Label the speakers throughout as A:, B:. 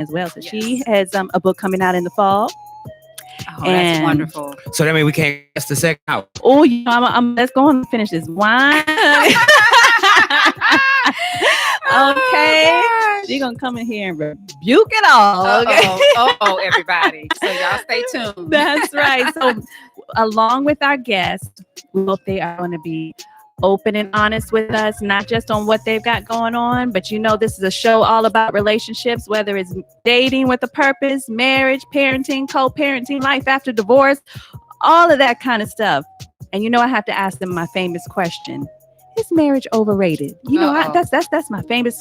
A: as well. So she has a book coming out in the fall.
B: Oh, that's wonderful.
C: So that means we can't guess the second hour.
A: Oh, let's go on and finish this wine. Okay. She's going to come in here and rebuke it all. Okay.
B: Everybody. So y'all stay tuned.
A: That's right. So along with our guests, we hope they are going to be open and honest with us, not just on what they've got going on, but this is a show all about relationships, whether it's dating with a purpose, marriage, parenting, co-parenting, life after divorce, all of that kind of stuff. And I have to ask them my famous question. Is marriage overrated? That's my famous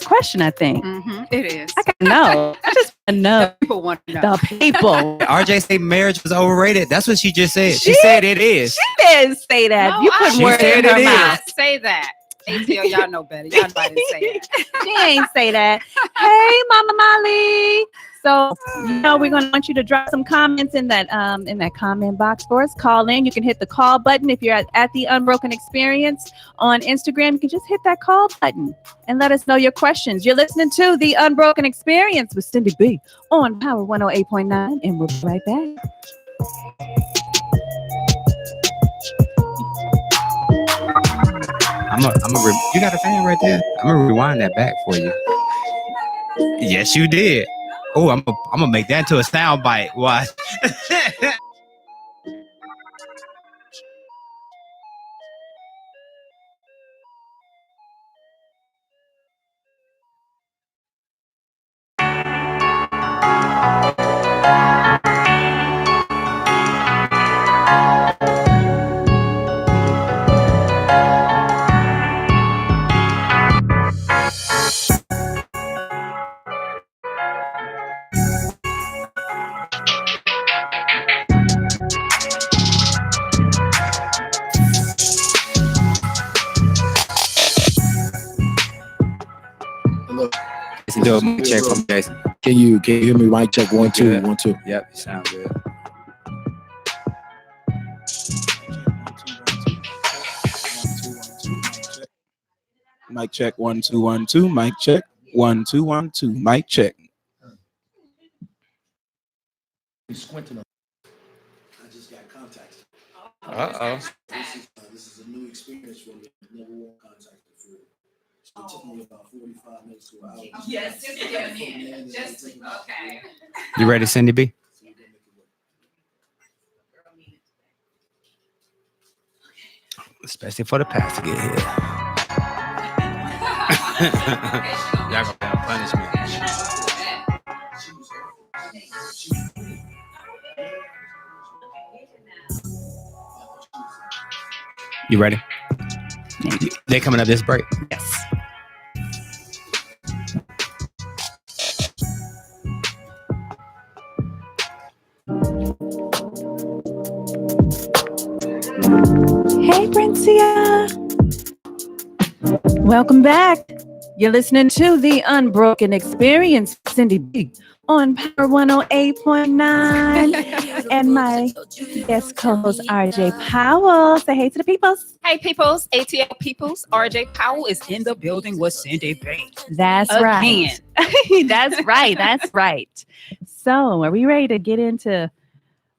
A: question, I think.
B: Mm-hmm. It is.
A: I gotta know. I just want to know.
B: People want to know.
A: The people.
C: RJ said marriage was overrated. That's what she just said. She said it is.
A: She didn't say that.
B: No,
A: you couldn't word
C: said
A: in her
C: it
A: mouth.
B: Not say that. ATL, y'all know better. Y'all know I didn't say that.
A: She ain't say that. Hey, Mama Molly. So, we're going to want you to drop some comments in that comment box for us. Call in. You can hit the call button. If you're at the Unbroken Experience on Instagram, you can just hit that call button and let us know your questions. You're listening to the Unbroken Experience with Cindy B on Power 108.9, and we'll be right back.
C: You got a fan right there? I'm gonna rewind that back for you. Yes, you did. Oh, I'm gonna make that into a sound bite. Watch. Do a mic check from Jason.
D: Can you hear me? Mic check 1 2 1 2.
C: Yep, you sound good.
D: Mic check 1 2 1 2. Mic check 1 2 1 2. Mic check. I just got contacted. This is a new experience for me. I've never worn contacts before. It took me about 45 minutes to an hour.
B: Yes, just okay.
C: You ready, Cindy B? Especially for the pastor to get here. Y'all gonna punish me. You ready? They coming up this break.
A: Yes. Hey, Princia. Welcome back. You're listening to the Unbroken Experience, Cindy B on Power 108.9. And my guest co-host, RJ Powell. Say hey to the peoples.
B: Hey, peoples. ATL peoples. RJ Powell is in the building with Cindy B.
A: That's right. That's right. That's right. So, are we ready to get into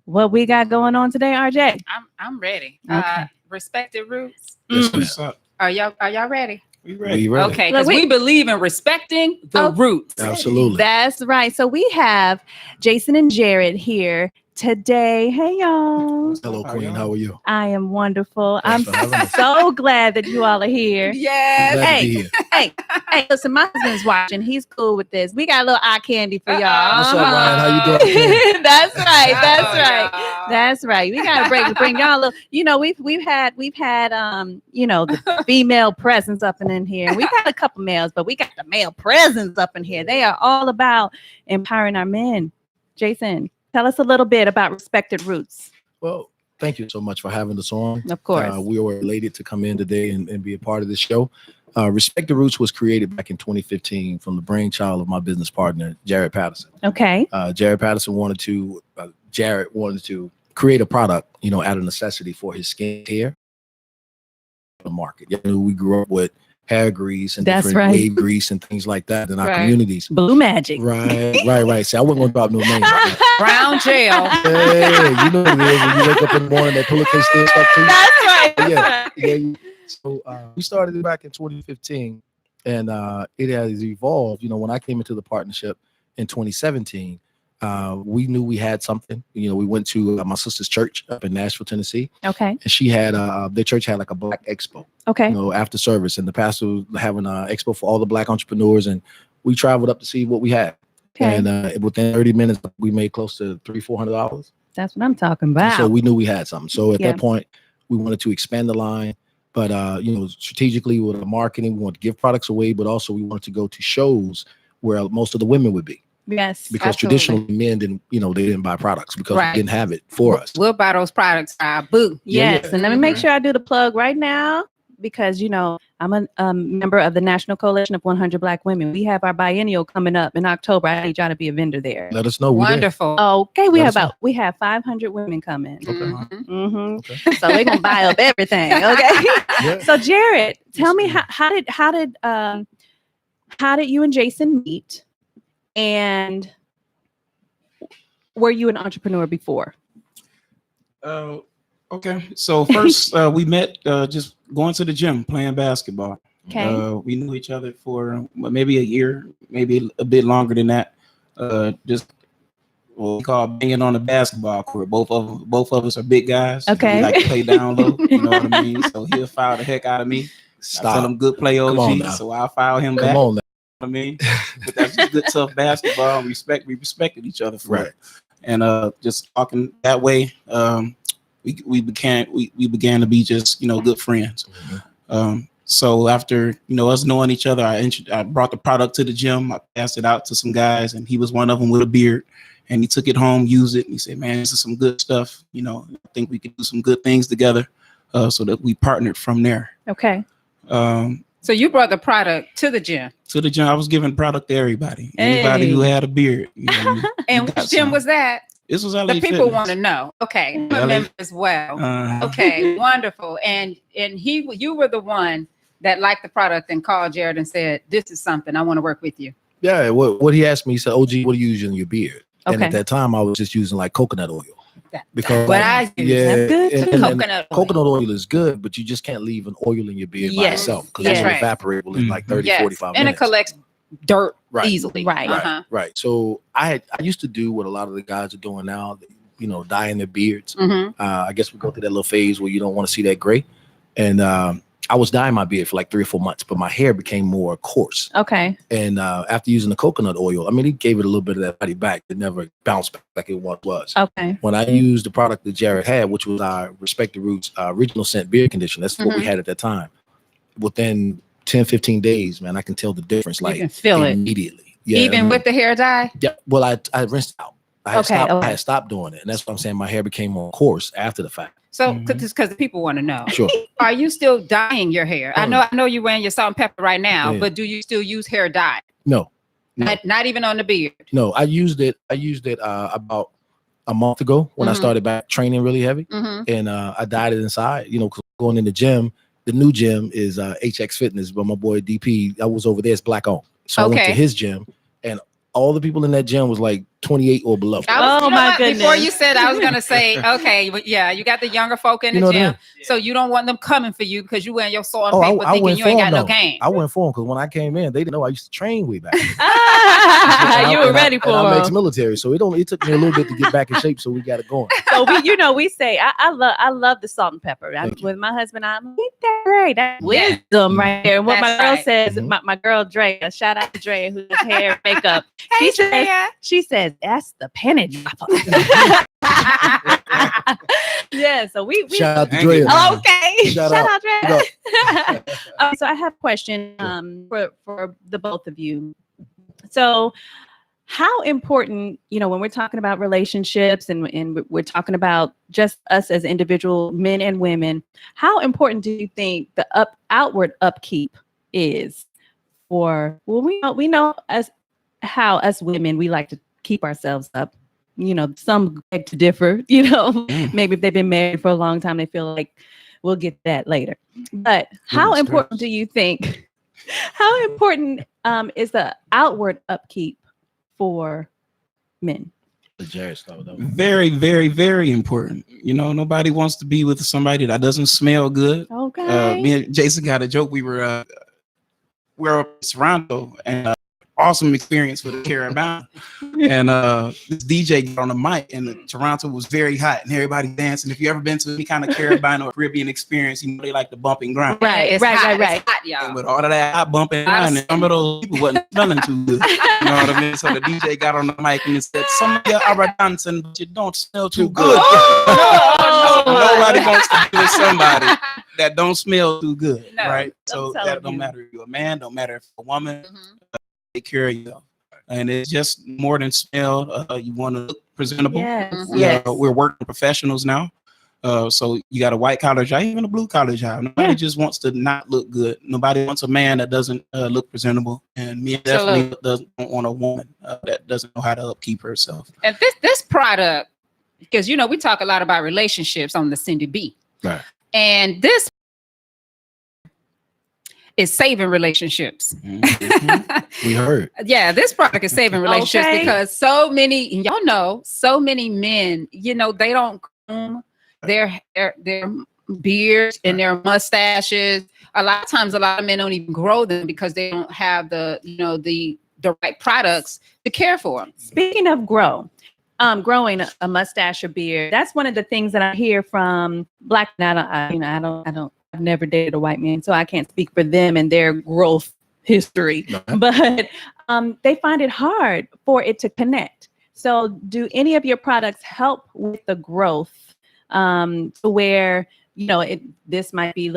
A: what we got going on today, RJ?
B: I'm ready.
A: Okay.
B: Respected roots.
D: What's up?
B: Are y'all ready?
D: We ready.
B: Okay, because we believe in respecting the roots.
D: Absolutely.
A: That's right. So we have Jason and Jared here today. Hey, y'all.
D: Hello, Queen. How are you?
A: I am wonderful. I'm
D: for having us.
A: so glad that you all are here.
B: Yes.
D: Glad to be here.
A: Hey, listen, my husband's watching. He's cool with this. We got a little eye candy for y'all.
D: What's up, Ryan? How you doing?
A: That's right. That's
B: Uh-oh,
A: right.
B: y'all.
A: That's right. We gotta bring y'all a little. We've had the female presence up and in here. We've had a couple males, but we got the male presence up in here. They are all about empowering our men. Jason, tell us a little bit about Respected Roots.
D: Well, thank you so much for having us on.
A: Of course.
D: We were elated to come in today and be a part of this show. Respect the Roots was created back in 2015 from the brainchild of my business partner, Jared Patterson.
A: Okay.
D: Jared wanted to create a product, out of necessity for his skincare market. We grew up with hair grease and
A: That's
D: different
A: right.
D: wave grease and things like that in our
B: Right.
D: communities.
A: Blue Magic.
D: Right. See, I wasn't gonna drop no names.
B: Brown gel.
D: Yeah, you know what it is when you wake up in the morning, that pillowcase still stuck to you.
A: That's right. That's
D: Yeah.
A: right.
D: Yeah. So we started it back in 2015, and it has evolved. You know, when I came into the partnership in 2017, we knew we had something. You know, we went to my sister's church up in Nashville, Tennessee,
A: Okay.
D: and she had their church had like a Black Expo.
A: Okay.
D: You know, after service, and the pastor was having an expo for all the Black entrepreneurs, and we traveled up to see what we had.
A: Okay.
D: And within 30 minutes, we made close to $300-400.
A: That's what I'm talking about.
D: So we knew we had something. So at
A: Yeah.
D: that point, we wanted to expand the line, but you know, strategically with the marketing, we wanted to give products away, but also we wanted to go to shows where most of the women would be,
A: Yes.
D: because
B: Absolutely.
D: traditionally men didn't, you know, they didn't buy products because
B: Right.
D: we didn't have it for us.
B: We'll buy those products. Boo.
D: Yeah,
A: Yes. And let me make sure I do the plug right now, because, you know, I'm a member of the National Coalition of 100 Black Women. We have our biennial coming up in October. I need y'all to be a vendor there.
D: Let us know. We did.
B: Wonderful.
A: Okay.
D: Let us
A: We have 500 women coming.
B: Mhm.
A: hmm
D: Okay.
A: So we're gonna buy up everything. Okay.
D: Yeah.
A: So Jared, tell me how did you and Jason meet, and were you an entrepreneur before?
E: Okay. So first, we met just going to the gym, playing basketball.
A: Okay.
E: We knew each other for maybe a year, maybe a bit longer than that. Just what we call banging on the basketball court. Both of us are big guys.
A: Okay.
E: We like to play down low. You know what I mean? So he'll foul the heck out of me. I tell
D: Stop.
E: him good play
D: Come on
E: OG,
D: now.
E: so I'll foul him back.
D: Come on now.
E: I mean, but that's just good tough basketball. We respected each other for
D: Right.
E: it. And just talking that way, we began to be just, you know, good friends. So after, you know, us knowing each other, I brought the product to the gym. I passed it out to some guys, and he was one of them with a beard. And he took it home, used it, and he said, "Man, this is some good stuff. You know, I think we could do some good things together." So that we partnered from there.
A: Okay.
B: So you brought the product to the gym.
E: To the gym, I was giving product to anybody who had a beard. You know,
B: And
E: got
B: which gym
E: some.
B: was that?
E: This was LA
B: The people
E: Fitness.
B: want to know. Okay. I'm a
E: LA.
B: member as well. Okay, wonderful. And you were the one that liked the product and called Jared and said, "This is something I want to work with you."
D: Yeah. What he asked me, he said, "OG, what do you use in your beard?" And
A: Okay.
D: at that time, I was just using like coconut oil. Because
B: What I use.
D: yeah,
A: That's good,
D: and-
A: too.
D: and
B: Coconut oil.
D: coconut oil is good, but you just can't leave an oil in your beard by
A: Yes.
D: itself, because
A: Yes.
D: it will
B: Right.
D: evaporate within like 30,
B: Yes.
D: 45
B: And
D: minutes.
B: it collects dirt
D: Right.
B: easily.
A: Right.
B: Uh-huh.
D: Right. So I used to do what a lot of the guys are doing now, you know, dyeing their beards.
B: Mm-hmm.
D: I guess we go through that little phase where you don't want to see that gray. And I was dyeing my beard for like 3 or 4 months, but my hair became more coarse.
A: Okay.
D: And after using the coconut oil, I mean, it gave it a little bit of that body back. It never bounced back like it once was.
A: Okay.
D: When I used the product that Jared had, which was our Respect the Roots original scent beard conditioner, that's what we had at that time. Within 10, 15 days, man, I can tell the difference like
B: can feel it.
D: immediately. Yeah,
B: Even with the hair dye?
D: yeah. Well, I rinsed out. I
A: Okay,
D: I had stopped doing it. And that's what I'm saying. My hair became more coarse after the fact.
B: So, because people want to know,
D: Sure.
B: are you still dyeing your hair? I know you're wearing your salt and pepper right now,
D: Yeah.
B: but do you still use hair dye?
D: No. No.
B: Not even on the beard.
D: No, I used it about a month ago when I
B: Mhm.
D: started back training really heavy.
B: Mm-hmm.
D: And I dyed it inside, you know, 'cause going in the gym. The new gym is HX Fitness, but my boy DP, I was over there, it's black owned. So I went to
B: Okay.
D: his gym, and all the people in that gym was like 28 or below.
A: Oh, my
B: Before
A: goodness.
B: you said, I was gonna say, okay, but yeah, you got the younger folk in
D: You
B: the
D: know what I
B: gym,
D: mean?
B: so you don't want them coming for you because you wearing your salt and
D: Oh,
B: paper,
D: I
B: thinking
D: went
B: you ain't
D: for
B: got
D: him,
B: no
D: though.
B: game.
D: I went for him because when I came in, they didn't know I used to train way back.
A: You were ready for
D: I'm
A: him.
D: ex-military, so it took me a little bit to get back in shape, so we got it going.
A: So we say I love the salt and pepper. With my husband, I'm like, that great. That's wisdom right there. And what my
B: That's
A: girl
B: right.
A: says,
D: Mhm.
A: my girl Drea, shout out to Drea who does hair and makeup.
B: Hey,
A: She says that's the penny dropper. Yeah, so we
D: Shout out to
E: Thank
D: Drea.
E: you.
A: Oh, okay.
D: Shout
A: Shout
D: out.
A: out, Drea. So I have a question for the both of you. So how important, when we're talking about relationships and we're talking about just us as individual men and women, how important do you think the outward upkeep is for, we know how us women, we like to keep ourselves up. Some beg to differ, maybe if they've been married for a long time, they feel like we'll get that later. But how important do you think How important is the outward upkeep for men?
D: Jared started though.
E: Very, very, very important. You know, nobody wants to be with somebody that doesn't smell good.
A: Okay.
E: Me and Jason got a joke. We were up in Toronto, and awesome experience with the Carabana. And this DJ got on the mic, and Toronto was very hot, and everybody dancing. If you ever been to any kind of Carabana or Caribbean experience, you know they like the bump and grind.
A: Right,
B: It's
A: right,
B: hot.
A: right, right.
B: It's hot, y'all.
E: And with all of that hot bumping and grinding, some of those people wasn't smelling too good. You know what I mean? So the DJ got on the mic and he said, "Some of you are dancing, but you don't smell too good."
A: Oh,
E: Nobody wants to be with somebody that don't smell too good,
B: No,
E: right? So
A: telling
E: that don't
A: you.
E: matter if you're a man, don't matter if you're a woman,
B: Mhm.
E: take care of yourself. And it's just more than smell. You want to look presentable.
A: yes,
B: Mhm.
A: yes.
E: We're working professionals now. So you got a white collar job, even a blue collar job. Nobody
A: Yeah.
E: just wants to not look good. Nobody wants a man that doesn't look presentable. And me definitely don't want a woman that doesn't know how to upkeep herself.
B: And this product, because you know we talk a lot about relationships on the Cindy B,
D: Right.
B: and this is saving relationships.
E: Mhm.
D: We heard.
B: Yeah, this product is saving relationships
A: Okay.
B: because so many, and y'all know, so many men, you know, they don't comb their beards and their mustaches. A lot of times, a lot of men don't even grow them because they don't have the, you know, the right products to care for them.
A: Speaking of growing a mustache or beard, that's one of the things that I hear from Black men. I've never dated a white man, so I can't speak for them and their growth history.
D: Right.
A: But they find it hard for it to connect. So, do any of your products help with the growth to where this might be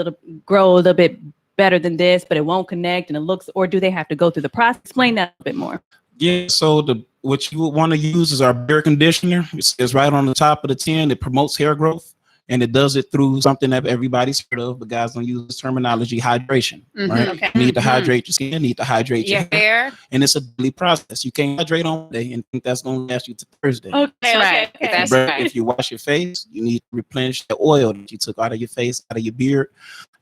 A: grow a little bit better than this, but it won't connect and it looks, or do they have to go through the process? Explain that a bit more.
E: Yeah, so what you would want to use is our beard conditioner. It's right on the top of the tin. It promotes hair growth, and it does it through something that everybody's heard of, but guys don't use this terminology, hydration.
B: Mhm.
E: Right?
A: Okay.
E: You need to
B: Mhm.
E: hydrate your skin, need to hydrate your
B: Your
E: hair,
B: hair.
E: and it's a daily process. You can't hydrate on Monday and think that's going to last you to Thursday.
A: Okay,
B: That's right. That's
E: But
B: right.
E: if you wash your face, you need to replenish the oil that you took out of your face, out of your beard,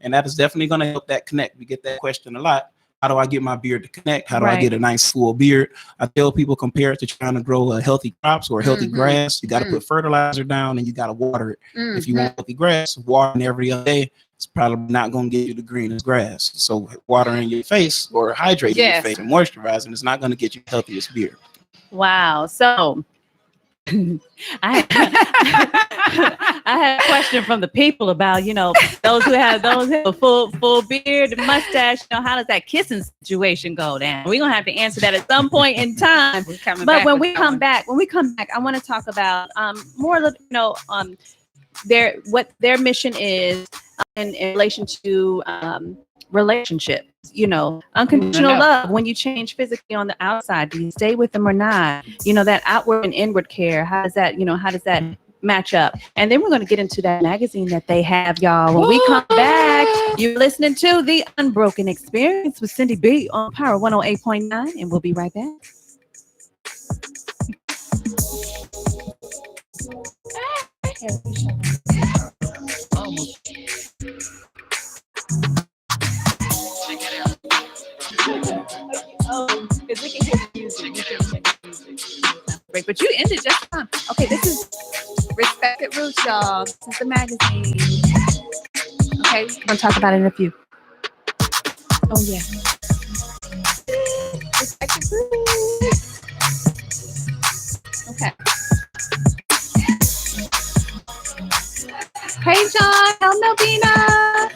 E: and that is definitely going to help that connect. We get that question a lot. How do I get my beard to connect? How do I
A: Right.
E: get a nice full beard? I tell people compare it to trying to grow a healthy crops or a healthy
B: Mhm.
E: grass. You got to
B: Mm.
E: put fertilizer down and you got to water it. If you
B: Mhm.
E: want healthy grass, watering every other day, it's probably not going to get you the greenest grass. So watering your face or hydrating your
B: Yes.
E: face and moisturizing is not going to get you the healthiest beard.
A: Wow. So I had a question from the people about, those who have a full beard, mustache, how does that kissing situation go down? We're gonna have to answer that at some point in time.
B: We're coming
A: But
B: back
A: when
B: with
A: we
B: that
A: come
B: one.
A: back, I want to talk about more of what their mission is in relation to relationships. Unconditional
B: No.
A: love. When you change physically on the outside, do you stay with them or not? That outward and inward care. How does that match up? And then we're going to get into that magazine that they have, y'all. When we come back, you're listening to the Unbroken Experience with Cindy B on Power 108.9, and we'll be right back. Oh, because we can hear the music. Great, but you ended just fine. Okay, this is Respected Roots, y'all. This is the magazine. Okay, we're gonna talk about it in a few. Oh yeah. Respected Roots. Okay. Hey John, hello Melvina.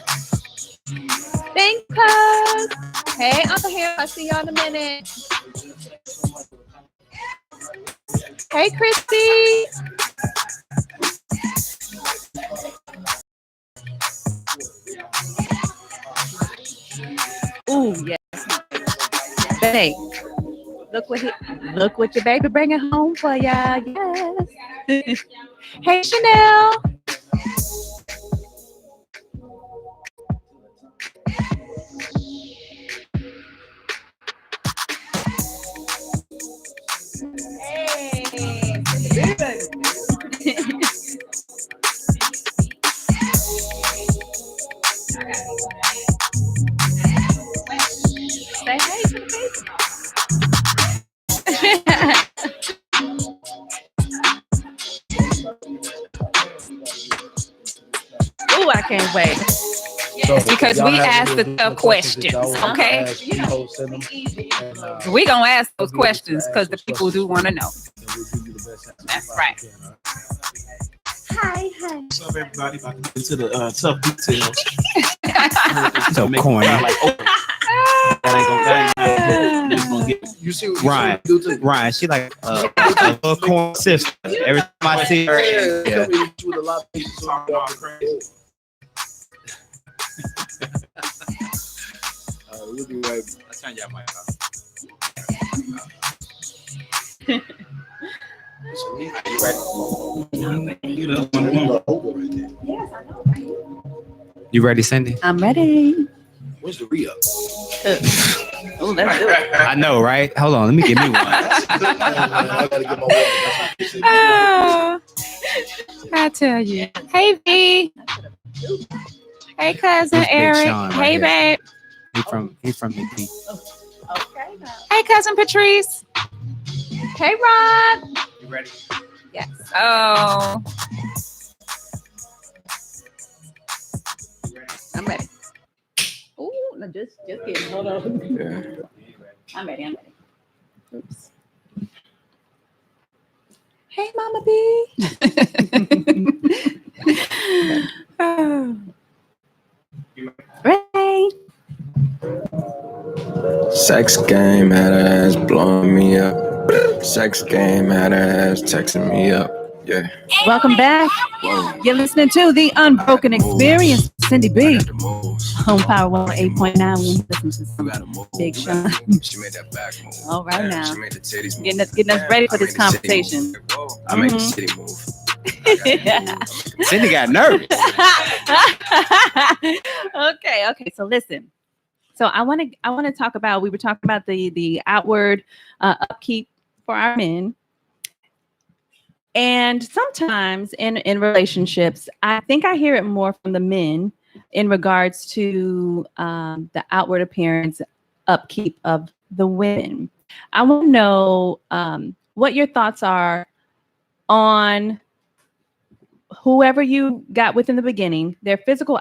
A: Thanks. Hey Uncle Harold, I'll see y'all in a minute. Hey Christy. Ooh, yes. Hey, look what your baby bringing home for ya. Yes. Hey Chanel. can't wait.
D: So
B: Because
D: y'all
B: we
D: have
B: asked
D: any
B: the
D: additional
B: tough
D: questions that y'all
B: questions,
D: want to
B: okay?
D: ask, you know, send them. And,
B: We gonna ask those
D: we'll be able to
B: questions
D: ask
B: because the
D: those
B: people do want to know.
D: and we'll give you the best answer
B: That's
D: we
B: right.
D: can, all
A: Hi.
E: What's up, everybody? About to get into the tough details.
C: So
E: Make it
C: corny.
E: sound like, oh, that ain't gonna get.
D: You see what
C: Ryan.
D: you do to
C: Ryan, she like a little corn sister. Every time I see her, yeah.
D: Come in with a lot of people
E: Talking all crazy.
D: we'll be right back.
C: Let's turn your mic off. You ready, Cindy?
A: I'm ready.
D: Where's the re-up?
A: Oh, let's do it.
C: I know, right? Hold on, let me give me one.
D: I gotta get my water.
B: Oh, I tell you. Hey, V. Hey, cousin
C: This Big
B: Eric.
C: Sean right
B: Hey,
C: here.
B: babe.
C: He from the deep.
A: Okay.
B: Hey, cousin Patrice.
A: Hey, Rod.
C: You ready?
B: Yes. Oh.
A: I'm ready. Ooh, no, just kidding. Hold on. I'm ready. Oops.
B: Hey, Mama B. Oh.
A: Ready.
F: Sex game had her ass blowing me up. Sex game had her ass texting me up. Yeah.
A: Welcome back. You're listening to the Unbroken Experience. Cindy B.
F: I got the moves.
A: Home Power 108.9. We listen to
F: You
A: some
F: got a move.
A: Big Sean.
F: She made that back move.
A: All right now.
F: She made the titties move.
A: Getting us ready for this conversation.
F: I made the
A: Mhm.
F: city move.
C: Cindy got nervous.
A: Okay. So listen. So I want to talk about. We were talking about the outward upkeep for our men, and sometimes in relationships, I think I hear it more from the men in regards to the outward appearance upkeep of the women. I want to know what your thoughts are on whoever you got with in the beginning, their physical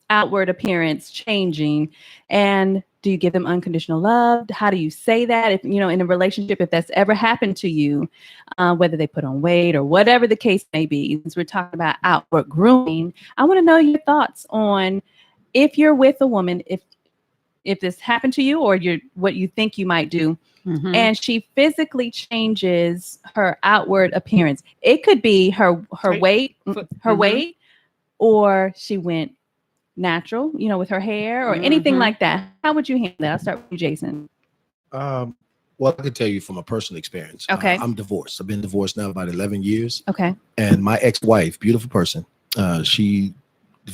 A: outward appearance changing, and do you give them unconditional love? How do you say that if in a relationship, if that's ever happened to you, whether they put on weight or whatever the case may be? Since we're talking about outward grooming, I want to know your thoughts on if you're with a woman, if this happened to you or what you think you might do,
B: Mhm.
A: and she physically changes her outward appearance. It could be her weight,
B: Mhm.
A: or she went natural, with her hair or anything
B: Mhm.
A: like that. How would you handle that? I'll start with you, Jason.
D: Well, I can tell you from a personal experience.
A: Okay.
D: I'm divorced. I've been divorced now about 11 years.
A: Okay.
D: And my ex-wife, beautiful person, she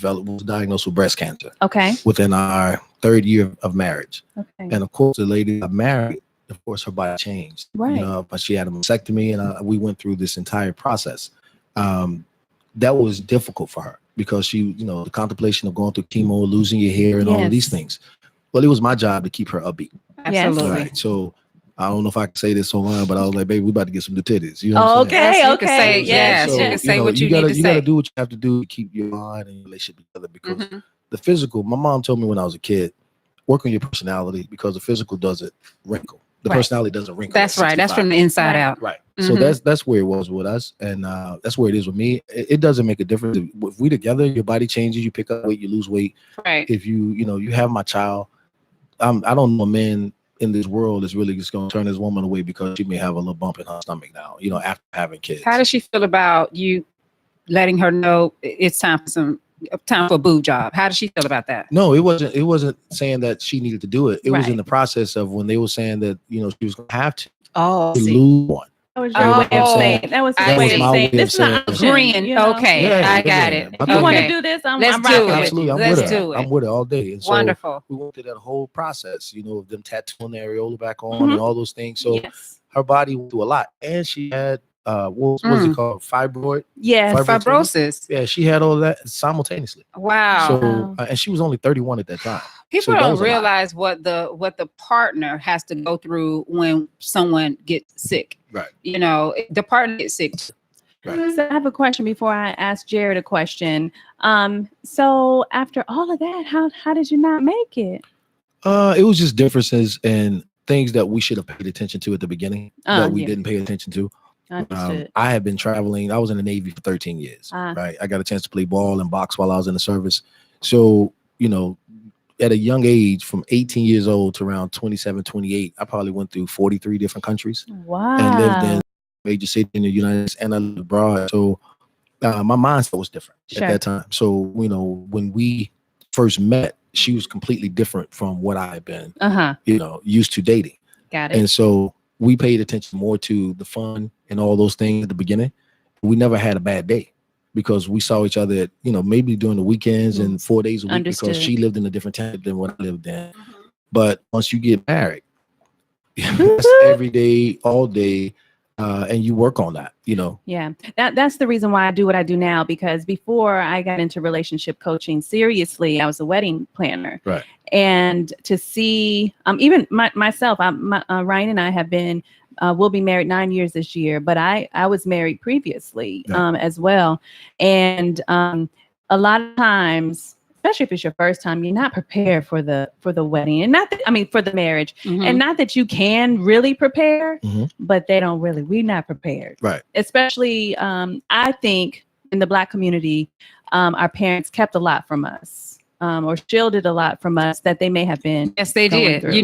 D: was diagnosed with breast cancer
A: Okay.
D: within our third year of marriage.
A: Okay.
D: And of course, the lady got married. Of course, her body changed.
A: Right.
D: But she had a mastectomy, and we went through this entire process. That was difficult for her because she, the contemplation of going through chemo, losing your hair, and all of these
A: Yes.
D: things. Well, it was my job to keep her upbeat.
B: Absolutely.
D: Right. So I don't know if I can say this online, but I was like, baby, we about to get some new titties. You know what I'm saying?
A: Okay.
B: Yes, you can say
A: Okay.
B: yes.
D: So,
B: You can say what you
D: gotta,
B: need to
D: you
B: say.
D: gotta do what you have to do to keep your mind and your relationship together because
B: Mhm.
D: the physical, my mom told me when I was a kid, work on your personality because the physical doesn't wrinkle. The
B: Right.
D: personality doesn't wrinkle.
B: That's
D: at
B: right. That's
D: 65.
B: from the inside
A: Right.
B: out.
D: Right.
B: Mhm.
D: So that's where it was with us. And that's where it is with me. It doesn't make a difference. If we together, your body changes, you pick up weight, you lose weight.
B: Right.
D: If you have my child, I don't know a man in this world is really just going to turn his woman away because she may have a little bump in her stomach now, after having kids.
B: How does she feel about you letting her know it's time for a boob job? How does she feel about that?
D: No, it wasn't saying that she needed to do it. It was
A: Right.
D: in the process of when they were saying that, she was going to have to
B: Oh,
D: lose one.
A: That was your
B: Oh,
A: way of saying. That was his
B: I
A: way
B: see.
A: of
D: my
A: saying.
D: way of
A: This is not
D: saying-
B: agreeing. Okay,
D: Yeah,
B: I got
D: yeah.
B: it.
D: If
A: You want to
B: Okay,
A: do this?
B: Let's
A: I'm
B: do
A: rocking
B: it.
A: with
D: Absolutely,
A: you.
D: I'm
B: Let's
D: with her.
B: do it.
D: I'm with her all day. And so
B: Wonderful.
D: we went through that whole process, of them tattooing the areola back on and all those things. So
A: Yes.
D: her body went through a lot, and she had what was it called, fibroid?
A: Yes.
B: Fibrosis.
D: Yeah, she had all of that simultaneously.
B: Wow.
D: So and she was only 31 at that time.
B: People
D: So that
B: don't
D: was a lot.
B: realize what the partner has to go through when someone gets sick.
D: Right.
B: The partner gets sick too.
A: So I have a question before I ask Jared a question. So after all of that, how did you not make it?
D: It was just differences and things that we should have paid attention to at the beginning that we
A: Yeah.
D: didn't pay attention to.
A: Understood.
D: I have been traveling. I was in the Navy for 13 years. Right. I got a chance to play ball and box while I was in the service. So, at a young age, from 18 years old to around 27, 28, I probably went through 43 different countries.
A: Wow.
D: And lived in major city in the United States and I lived abroad. So my mindset was different at that time. So, when we first met, she was completely different from what I had been, used to dating.
A: Got it.
D: And so we paid attention more to the fun and all those things at the beginning. We never had a bad day because we saw each other, maybe during the weekends and 4 days a week because she lived in a different town than what I lived in. But once you get married, it's every day, all day, and you work on that,
A: Yeah, that's the reason why I do what I do now, because before I got into relationship coaching seriously, I was a wedding planner.
D: Right.
A: And to see, even myself, Ryan and I have been, we'll be married 9 years this year, but I was married previously as well. And a lot of times, especially if it's your first time, you're not prepared for the wedding, and for the marriage, and not that you can really prepare, but we're not prepared.
D: Right.
A: Especially, I think in the Black community, our parents kept a lot from us, or shielded a lot from us that they may have been.
B: Yes, they did.
A: through.
B: You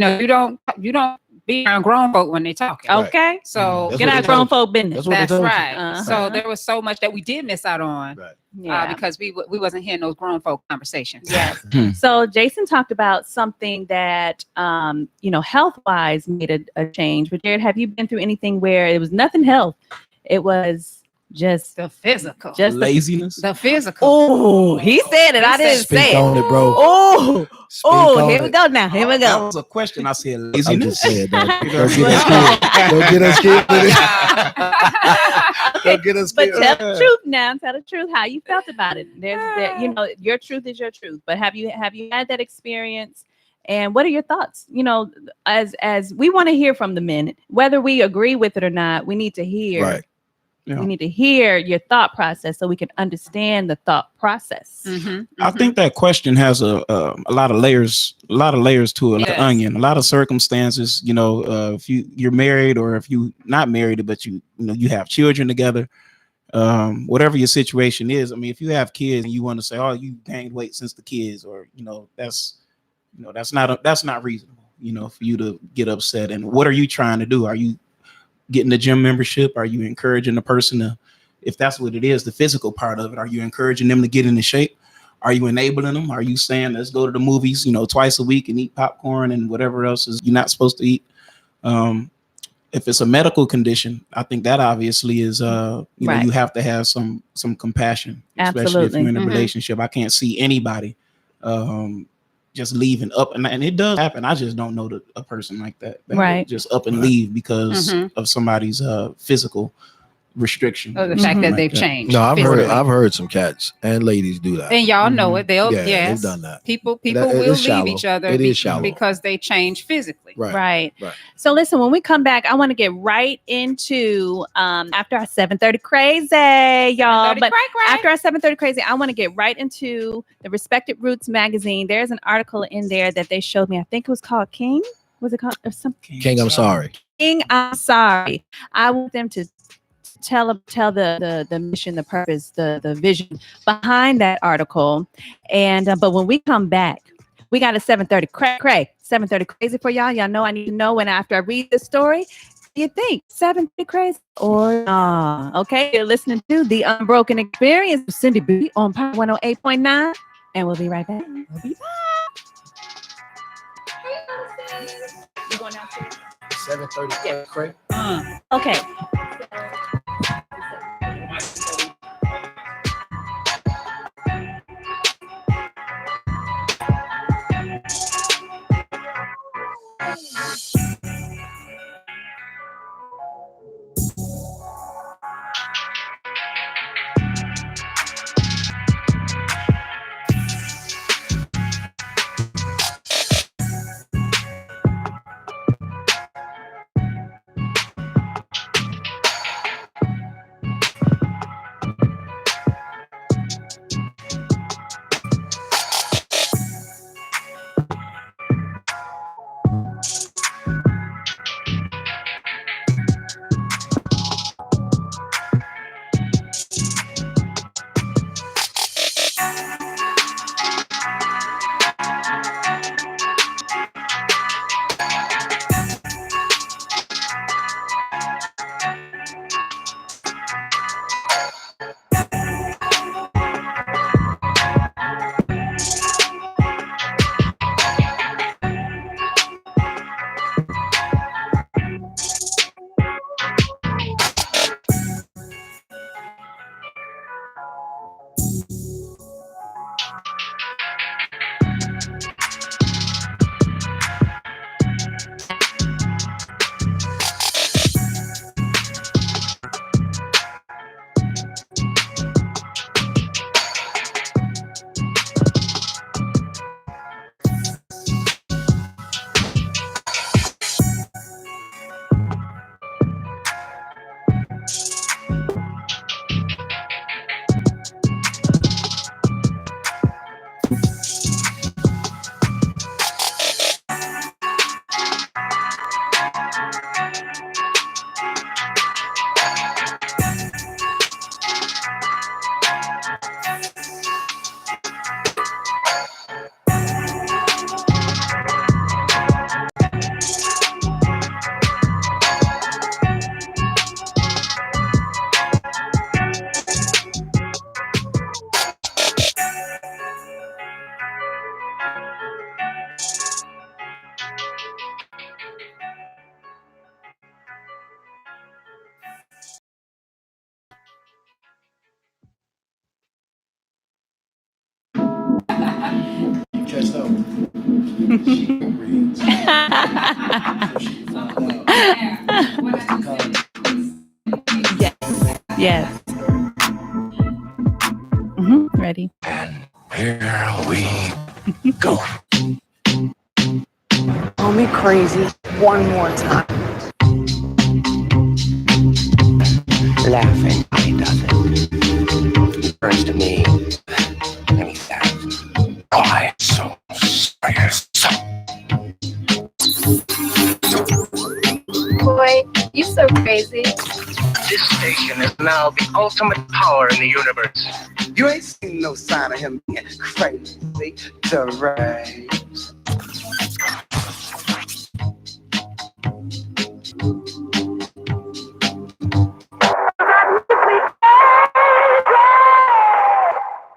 B: don't be around grown folk when they talk.
A: Okay.
B: So
D: That's
A: get
D: what
A: out
D: they
A: grown
D: told
A: folk business.
B: that's right.
A: Uh-huh.
B: So there was so much that we did miss out on.
D: Right.
A: Yeah.
B: Because we wasn't hearing those grown folk conversations.
A: Yes. So Jason talked about something that, health wise made a change. But Jared, have you been through anything where it was nothing health? It was just
B: The physical.
A: just
E: Laziness.
B: The physical.
A: Oh, he said it. I didn't
D: Speak
A: say
D: on
A: it.
D: it, bro.
A: Here we go now. Here we
E: That
A: go.
E: was a question. I said
D: I'm
E: laziness.
D: just saying, don't
E: You
D: get
E: know,
D: us scared. Don't get us scared with it. Don't get us
A: But
D: scared.
A: tell the truth now. Tell the truth how you felt about it. Your truth is your truth. But have you had that experience? And what are your thoughts? As we want to hear from the men, whether we agree with it or not, we need to hear.
D: Right.
E: Yeah.
A: We need to hear your thought process so we can understand the thought process.
E: I think that question has a lot of layers to it, like an onion, a lot of circumstances. If you're married or if you not married, but you have children together, whatever your situation is. I mean, if you have kids and you want to say, "Oh, you gained weight since the kids," or that's not reasonable. For you to get upset. And what are you trying to do? Are you getting the gym membership? Are you encouraging the person to, if that's what it is, the physical part of it, are you encouraging them to get into shape? Are you enabling them? Are you saying, let's go to the movies, twice a week and eat popcorn and whatever else is you're not supposed to eat? If it's a medical condition, I think that obviously is,
A: Right.
E: you have to have some compassion, especially if
A: Absolutely.
E: you're in a relationship. I can't see anybody just leaving up, and it does happen. I just don't know a person like that
A: Right.
E: would just up and leave because of somebody's physical restriction.
B: Or the
E: or
B: fact
E: something
B: that
E: like
B: they've changed.
D: No,
B: physically.
D: I've heard some cats and ladies do that.
B: And y'all know it. They'll
D: They've done that.
B: People
D: It
B: will
D: is
B: leave
D: shallow.
B: each other
D: It is shallow.
B: because they change physically.
D: Right.
A: So listen, when we come back, I want to get right into after our 7:30 crazy, y'all. But after our 7:30 crazy, I want to get right into the Respected Roots magazine. There's an article in there that they showed me. I think it was called King. Was it called or something?
D: King, I'm sorry.
A: King, I'm sorry. I want them to tell the mission, the purpose, the vision behind that article. And but when we come back, we got a 7:30 cray 7:30 crazy for y'all. Y'all know I need to know when after I read this story, do you think 7:30 crazy or nah? Okay, you're listening to the Unbroken Experience with Cindy B on Power 108.9, and we'll be right back. We'll be back. You going downstairs?
D: 7:30. Craig.
A: Okay. Yes. Ready.
F: And here we go.
G: Call me crazy one more time.
F: Laughing, he doesn't. He turns to me and he says, "Why so serious?"
G: Boy, you so crazy.
F: This station is now the ultimate power in the universe.
H: You ain't seen no sign of him being crazy, deranged.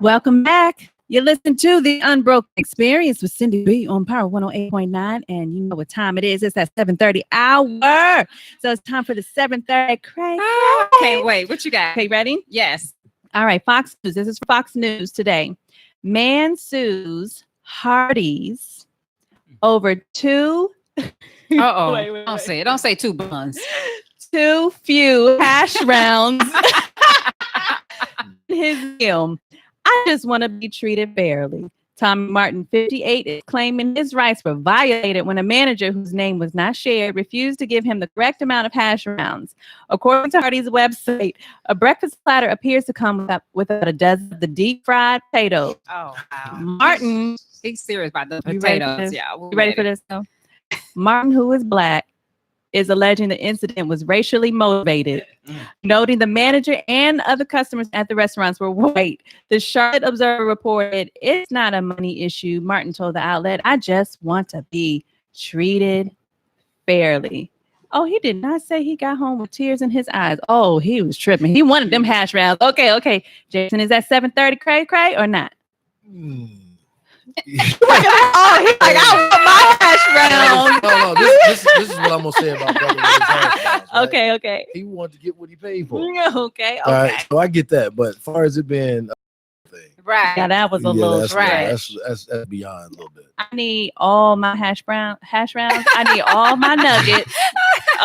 A: Welcome back. You listen to the Unbroken Experience with Cindy B on Power 108.9, and you know what time it is. It's that 7:30 hour. So it's time for the 7:30 crazy.
B: Can't wait. What you got?
A: Okay, ready?
B: Yes.
A: All right, Fox News. This is Fox News today. Man sues Hardee's over two.
B: Uh-oh.
A: Wait.
B: Don't say it. Don't say 2 buns.
A: Too few hash rounds in his meal. I just want to be treated fairly. Tommy Martin, 58, is claiming his rights were violated when a manager whose name was not shared refused to give him the correct amount of hash rounds. According to Hardee's website, a breakfast platter appears to come with about a dozen of the deep fried potatoes.
B: Oh, wow.
A: Martin,
B: He's serious about the
A: You ready for
B: potatoes.
A: this?
B: Yeah.
A: you ready for this? Though? Martin, who is black, is alleging the incident was racially motivated, noting the manager and other customers at the restaurants were white. The Charlotte Observer reported, "It's not a money issue." Martin told the outlet, "I just want to be treated fairly." Oh, he did not say he got home with tears in his eyes. Oh, he was tripping. He wanted them hash rounds. Okay. Jason, is that 7:30 cray or not? Oh, he's like, I want my hash round.
D: No, this is what I'm gonna say about Brother Ray's hash browns, right?
A: Okay.
D: He wanted to get what he paid for.
A: Okay.
D: All right, so I get that, but as far as it being a thing,
B: Right.
A: Yeah, that was a little
D: that's,
B: right.
D: that's beyond a little bit.
A: I need all my hash rounds. I need all my nuggets.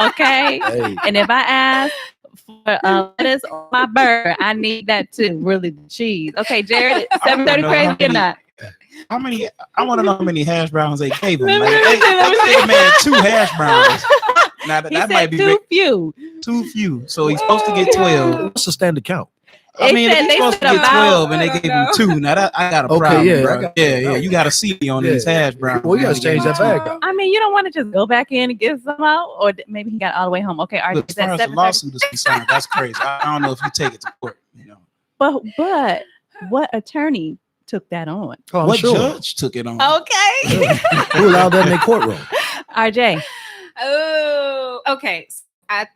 A: Okay.
D: Hey,
A: And if I ask for lettuce on my burger, I need that too. Really, the cheese. Okay, Jared, 7:30 crazy or not?
E: How many? I want to know how many hash browns they gave him.
A: Let me
E: Like,
A: see, let me
E: they gave the man 2 hash browns. Now
A: He
E: that
A: said
E: might be
A: too few.
E: too few. So he's supposed to get 12.
D: what's the standard count?
E: I mean, if
A: They
E: he's supposed to
A: said
E: get
A: about-
E: 12 and they gave him 2, now that I got a
D: Okay,
E: problem.
D: yeah,
E: bro. Yeah. You got to see me on these hash browns.
D: Well, you gotta change that bag out.
A: I mean, you don't want to just go back in and get some out, or maybe he got all the way home. Okay,
E: Look,
A: is
E: as far
A: that
E: as the
A: 7:30?
E: lawsuit is concerned, that's crazy. I don't know if you take it to court. You know,
A: But what attorney took that on?
D: Oh, I'm
E: what
D: sure.
E: judge took it on?
A: Okay.
D: Who allowed that in their courtroom?
A: RJ.
B: Oh, okay. So I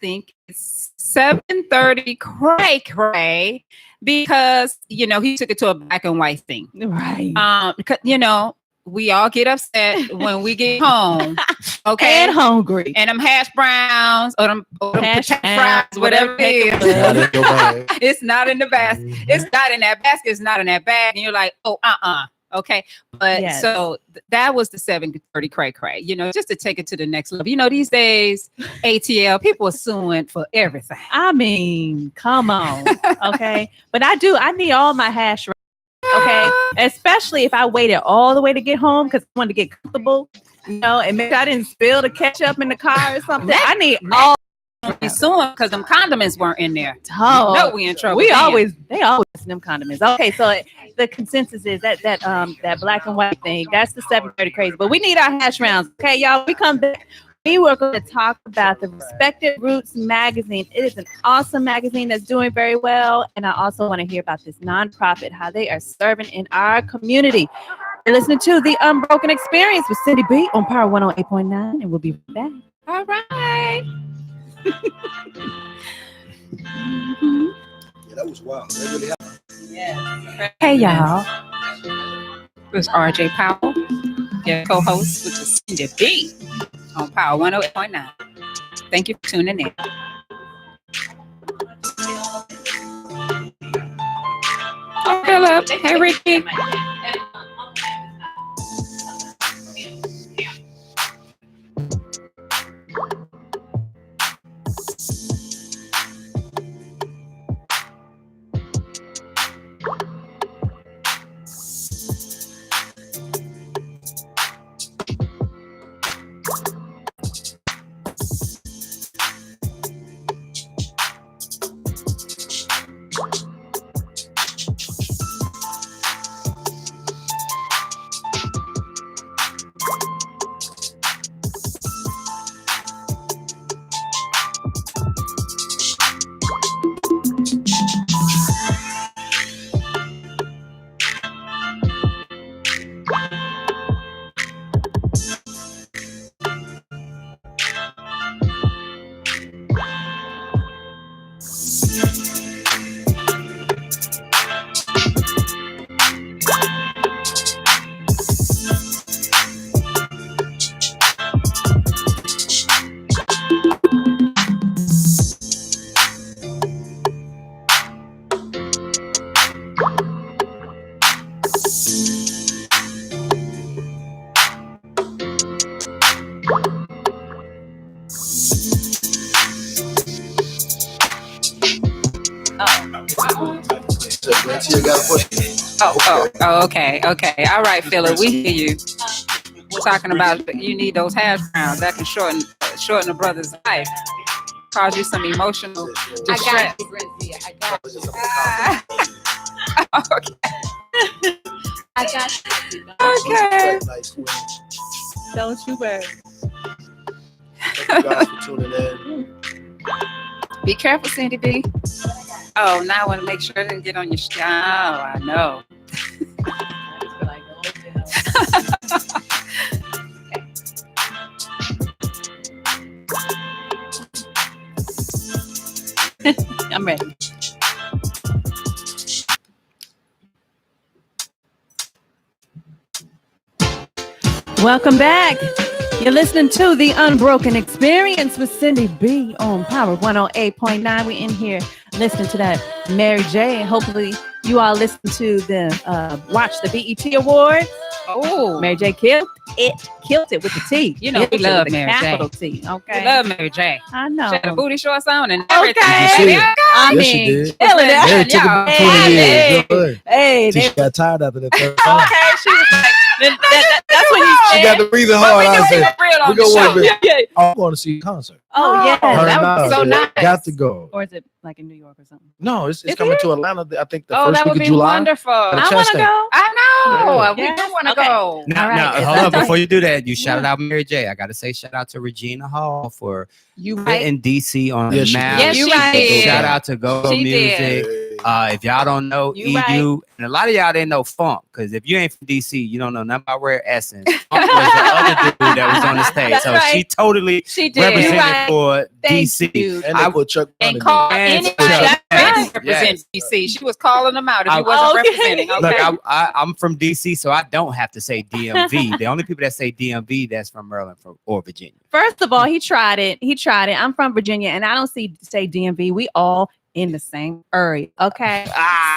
B: think it's 7:30 cray because he took it to a black and white thing.
A: Right.
B: Because we all get upset when we get home. Okay.
A: And hungry.
B: And them hash browns or them
A: Hash
B: potato
A: browns,
B: fries, whatever it is.
D: Not in your bag.
B: It's not in the basket. It's not in that basket. It's not in that bag. And you're like, oh, okay. But
A: Yes.
B: so that was the 7:30 cray, just to take it to the next level. These days, ATL, people are suing for everything.
A: I mean, come on. Okay. But I need all my hash. Okay. Especially if I waited all the way to get home because I wanted to get comfortable, and maybe I didn't spill the ketchup in the car or something. I need all.
B: You suing because them condiments weren't in there.
A: Oh,
B: No, we in trouble.
A: they
B: then.
A: always listen them condiments. Okay, so the consensus is that black and white thing. That's the 7:30 crazy. But we need our hash rounds. Okay, y'all. We come back. We were going to talk about the Respected Roots magazine. It is an awesome magazine that's doing very well, and I also want to hear about this nonprofit, how they are serving in our community. You're listening to the Unbroken Experience with Cindy B on Power 108.9, and we'll be back.
B: All right.
H: Yeah, that was wild. That really happened.
B: Hey, y'all. It's RJ Powell, your co-host with the Cindy B on Power 108.9. Thank you for tuning in. Oh, Philip. Hey, Ricky. Oh, okay. All right, Philip, we hear you. We're talking about you need those hash browns that can shorten a brother's life, cause you some emotional distress.
A: I got you.
B: Okay.
A: Don't you worry.
D: Thank you guys for tuning in.
B: Be careful, Cindy B. Oh, now I want to make sure it didn't get on your. Oh, I know.
A: I'm ready. Welcome back. You're listening to the Unbroken Experience with Cindy B on Power 108.9. We're in here listening to that Mary J. And hopefully you all listen to the watch the BET Award.
B: Oh,
A: Mary J. killed it with the T.
B: You know, we
A: Killed it
B: love
A: with the
B: Mary J.
A: capital T. Okay.
B: we love Mary J.
A: I know.
B: She had a booty shorts on and everything.
A: Okay.
D: Did you see it?
A: I
D: Yes, she
A: mean,
D: did.
A: killing it.
D: Mary took about 20
A: Hey,
D: years. Good.
A: Hey,
D: Till
A: they,
D: she got tired after that third song.
A: okay, she was like, that's when you
D: She
A: said,
D: got to breathing
B: But
D: hard.
B: we
D: I
B: knew he
D: said,
B: was real on
D: we
B: the
D: go
B: show.
D: one bit.
A: yeah.
D: I want to see a concert.
A: Oh, yeah.
B: Oh,
D: Her
A: That
D: and
A: was
D: I
B: so
D: said,
B: nice.
D: got to go.
A: Or is it like in New York or something?
D: No, it's
A: Is
D: coming
A: it?
D: to Atlanta. I think the
B: Oh,
D: first
B: that would
D: week of
B: be
D: July.
B: wonderful.
D: The
A: I want to
D: Chastain.
A: go.
B: I know. We
A: Yes.
B: do want to
A: Okay.
B: go.
C: Now,
A: All right,
C: now
A: it's
C: hold on.
A: okay.
C: Before you do that, you shouted out Mary J. I got to say shout out to Regina Hall for
B: You right.
C: putting DC on
D: Yes,
C: the
D: she
C: map.
D: did.
B: Yes,
A: You
B: she
A: right.
B: did.
C: Shout out to Go
B: She
C: Music.
B: did.
C: If y'all don't know
A: You
C: EU,
A: right.
C: and a lot of y'all didn't know Funk, because if you ain't from DC, you don't know nothing about Rare Essence. Funk was the other dude that was on the stage,
A: That's
C: so
A: right.
C: she totally
B: She did.
C: represented
A: You right.
C: for
A: Thank
C: DC.
A: you.
D: And they put Chuck Brown
B: And
D: in
B: call
D: there.
C: And
B: anybody
C: Chuck.
B: that didn't
C: Yes,
B: represent
C: yes.
B: DC. She was calling them out if
C: I-
B: he wasn't
A: Okay.
B: representing. Okay.
C: Look, I'm from DC, so I don't have to say DMV. The only people that say DMV, that's from Maryland or Virginia.
A: First of all, he tried it. I'm from Virginia, and I don't say DMV. We all in the same area. Okay.